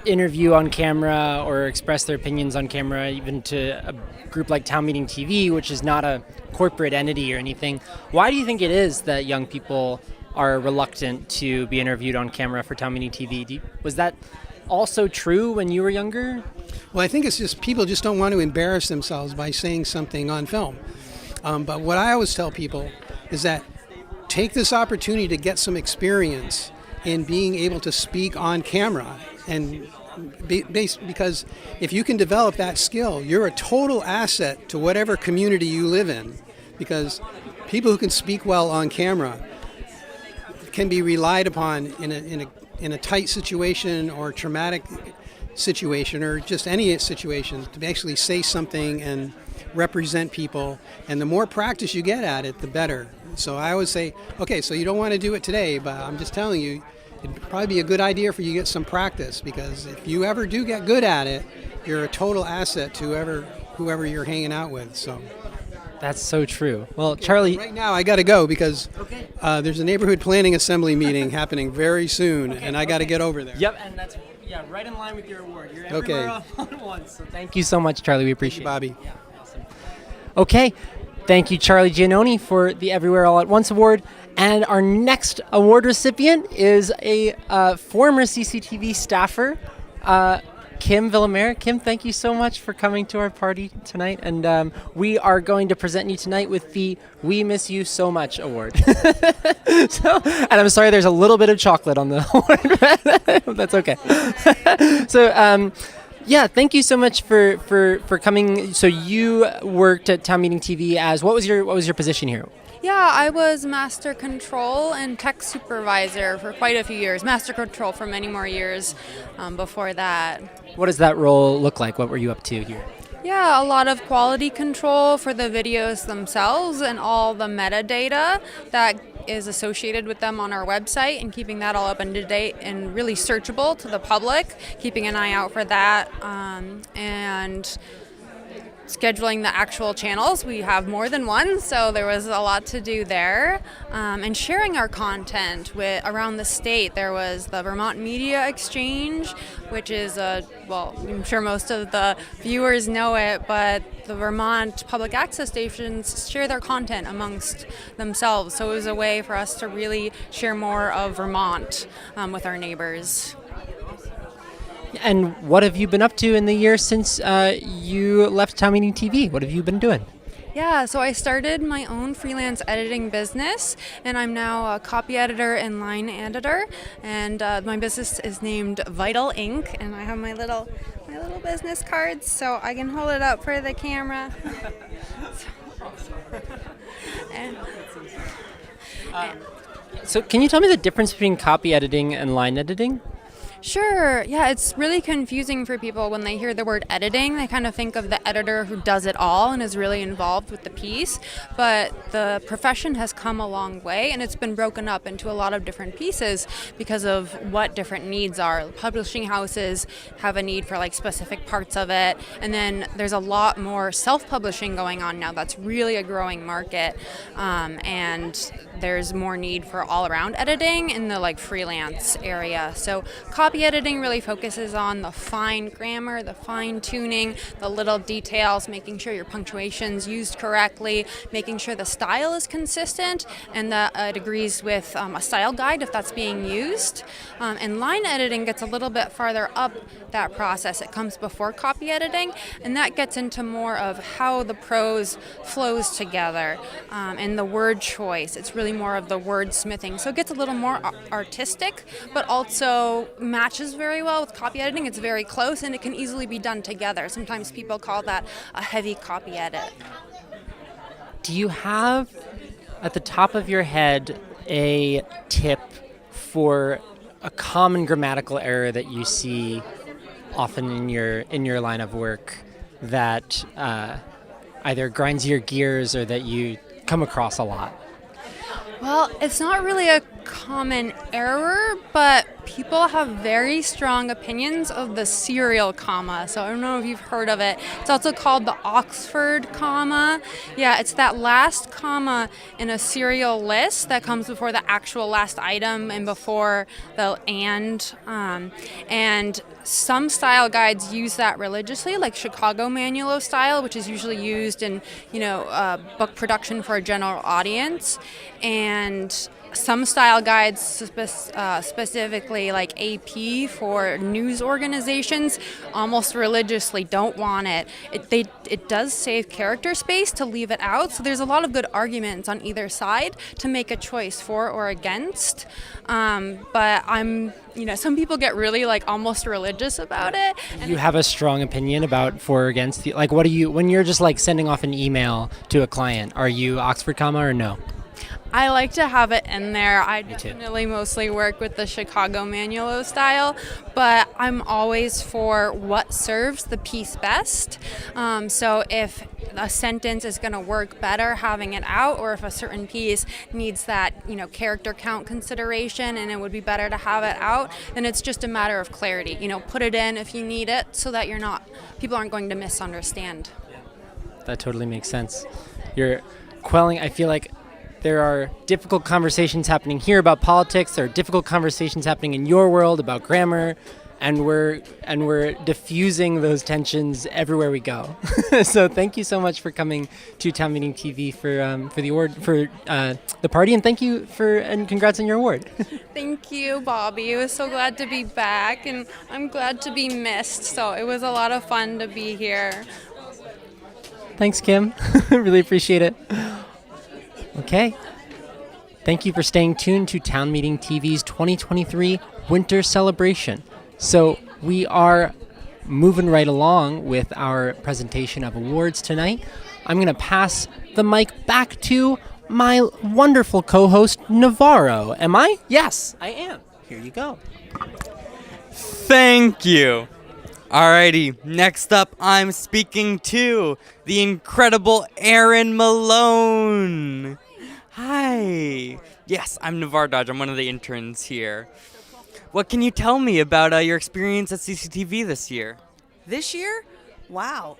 interview on camera or express their opinions on camera, even to a group like Town Meeting TV, which is not a corporate entity or anything. Why do you think it is that young people are reluctant to be interviewed on camera for Town Meeting TV? Was that also true when you were younger? Well, I think it's just people just don't want to embarrass themselves by saying something on film. But what I always tell people is that take this opportunity to get some experience in being able to speak on camera, and because if you can develop that skill, you're a total asset to whatever community you live in, because people who can speak well on camera can be relied upon in a tight situation or traumatic situation, or just any situation, to actually say something and represent people. And the more practice you get at it, the better. So I always say, okay, so you don't want to do it today, but I'm just telling you, it'd probably be a good idea for you to get some practice, because if you ever do get good at it, you're a total asset to whoever you're hanging out with. So that's so true. Well, Charlie, right now I got to go, because there's a neighborhood planning assembly meeting happening very soon, and I got to get over there. Yep, and that's right in line with your award. You're everywhere Okay. all at once. So thank you so much, Charlie. We appreciate it. Bobby. Yeah, awesome. Okay, thank you, Charlie Giannoni, for the Everywhere All at Once award. And our next award recipient is a former CCTV staffer, Kim Villamere. Kim, thank you so much for coming to our party tonight. And we are going to present you tonight with the We Miss You So Much award. And I'm sorry, there's a little bit of chocolate on the award. That's okay. So, yeah, thank you so much for coming. So you worked at Town Meeting TV as, what was your position here? Yeah, I was master control and tech supervisor for quite a few years. Master control for many more years before that. What does that role look like? What were you up to here? Yeah, a lot of quality control for the videos themselves and all the metadata that is associated with them on our website, and keeping that all up and to date and really searchable to the public, keeping an eye out for that, and scheduling the actual channels. We have more than one, so there was a lot to do there, and sharing our content around the state. There was the Vermont Media Exchange, which is well, I'm sure most of the viewers know it, but the Vermont public access stations share their content amongst themselves, so it was a way for us to really share more of Vermont with our neighbors. And what have you been up to in the year since you left Town Meeting TV? What have you been doing? Yeah, so I started my own freelance editing business, and I'm now a copy editor and line editor. And my business is named Vital Ink, and I have my little business cards, so I can hold it up for the camera. So can you tell me the difference between copy editing and line editing? Sure. Yeah, it's really confusing for people when they hear the word editing. They kind of think of the editor who does it all and is really involved with the piece. But the profession has come a long way, and it's been broken up into a lot of different pieces because of what different needs are. Publishing houses have a need for like specific parts of it, and then there's a lot more self-publishing going on now. That's really a growing market, and there's more need for all-around editing in the like freelance area. So copy editing really focuses on the fine grammar, the fine tuning, the little details, making sure your punctuation's used correctly, making sure the style is consistent and that it agrees with a style guide if that's being used. And line editing gets a little bit farther up that process. It comes before copy editing, and that gets into more of how the prose flows together and the word choice. It's really more of the wordsmithing. So it gets a little more artistic, but also matches very well with copy editing. It's very close, and it can easily be done together. Sometimes people call that a heavy copy edit. Do you have, at the top of your head, a tip for a common grammatical error that you see often in your line of work that either grinds your gears or that you come across a lot? Well, it's not really a common error, but people have very strong opinions of the serial comma. So I don't know if you've heard of it. It's also called the Oxford comma. Yeah, it's that last comma in a serial list that comes before the actual last item and before the and. And some style guides use that religiously, like Chicago Manual style, which is usually used in, book production for a general audience. And some style guides, specifically like AP for news organizations, almost religiously don't want it. It does save character space to leave it out, so there's a lot of good arguments on either side to make a choice for or against. But some people get really like almost religious about it. You have a strong opinion about for or against. Like, what do you, when you're just like sending off an email to a client, are you Oxford comma or no? I like to have it in there. I definitely mostly work with the Chicago Manual style, but I'm always for what serves the piece best. So if a sentence is going to work better having it out, or if a certain piece needs that, character count consideration and it would be better to have it out, then it's just a matter of clarity. Put it in if you need it so that people aren't going to misunderstand. That totally makes sense. You're quelling, I feel like there are difficult conversations happening here about politics. There are difficult conversations happening in your world about grammar, and we're diffusing those tensions everywhere we go. So thank you so much for coming to Town Meeting TV for the award for the party, and thank you and congrats on your award. Thank you, Bobby. I was so glad to be back, and I'm glad to be missed. So it was a lot of fun to be here. Thanks, Kim. Really appreciate it. Okay. Thank you for staying tuned to Town Meeting TV's 2023 Winter Celebration. So we are moving right along with our presentation of awards tonight. I'm going to pass the mic back to my wonderful co-host, Navarro. Am I? Yes, I am. Here you go. Thank you. Alrighty, next up I'm speaking to the incredible Aaron Malone. Hi. Yes, I'm Navarre Dodge. I'm one of the interns here. What can you tell me about your experience at CCTV this year? This year? Wow.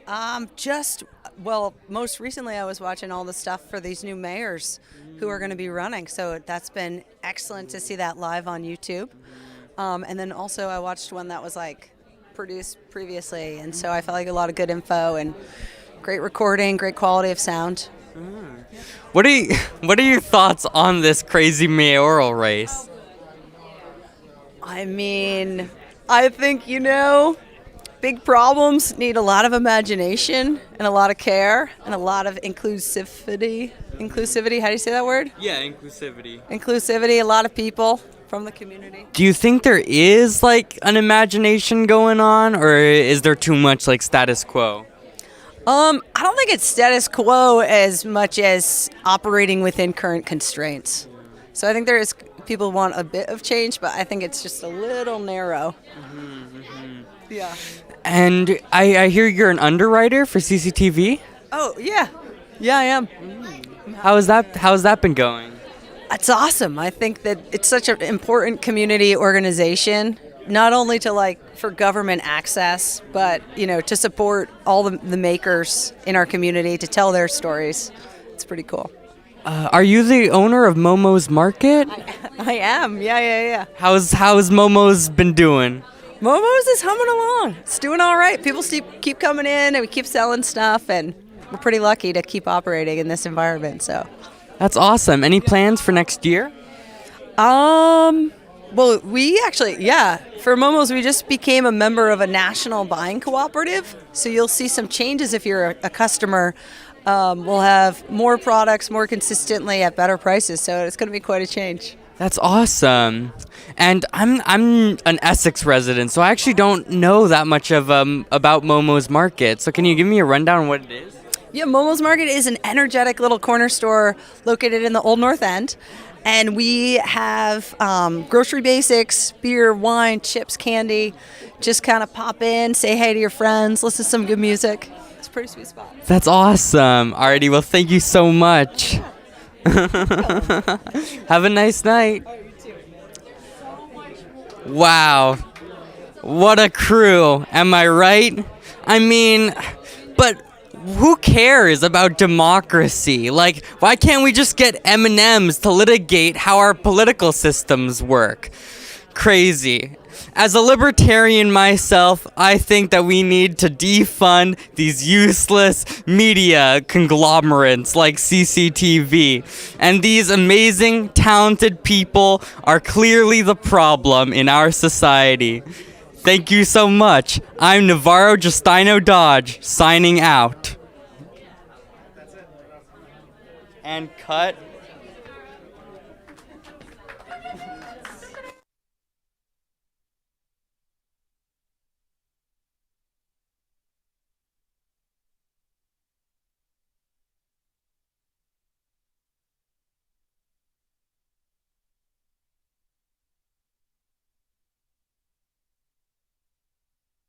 Most recently I was watching all the stuff for these new mayors who are going to be running. So that's been excellent to see that live on YouTube. And then also I watched one that was produced previously, and so I felt like a lot of good info and great recording, great quality of sound. What are your thoughts on this crazy mayoral race? I mean, I think, big problems need a lot of imagination and a lot of care and a lot of inclusivity. Inclusivity, how do you say that word? Yeah, inclusivity. Inclusivity, a lot of people from the community. Do you think there is an imagination going on, or is there too much status quo? I don't think it's status quo as much as operating within current constraints. So I think there is people want a bit of change, but I think it's just a little narrow. Yeah. And I hear you're an underwriter for CCTV. Oh yeah, yeah, I am. How's that been going? It's awesome. I think that it's such an important community organization, not only to for government access, but to support all the makers in our community to tell their stories. It's pretty cool. Are you the owner of Momo's Market? I am. Yeah. How's Momo's been doing? Momo's is humming along. It's doing all right. People keep coming in, and we keep selling stuff, and we're pretty lucky to keep operating in this environment. So. That's awesome. Any plans for next year? Well, we actually, for Momo's, we just became a member of a national buying cooperative. So you'll see some changes if you're a customer. We'll have more products more consistently at better prices. So it's going to be quite a change. That's awesome. And I'm an Essex resident, so I actually don't know that much of about Momo's Market. So can you give me a rundown on what it is? Yeah, Momo's Market is an energetic little corner store located in the Old North End. And we have grocery basics, beer, wine, chips, candy. Just kind of pop in, say hey to your friends, listen to some good music. It's a pretty sweet spot. That's awesome. Alrighty, well, thank you so much. Have a nice night. Wow. What a crew. Am I right? I mean, but who cares about democracy? Why can't we just get M&Ms to litigate how our political systems work? Crazy. As a libertarian myself, I think that we need to defund these useless media conglomerates like CCTV. And these amazing, talented people are clearly the problem in our society. Thank you so much. I'm Navarro Justino Dodge, signing out. And cut.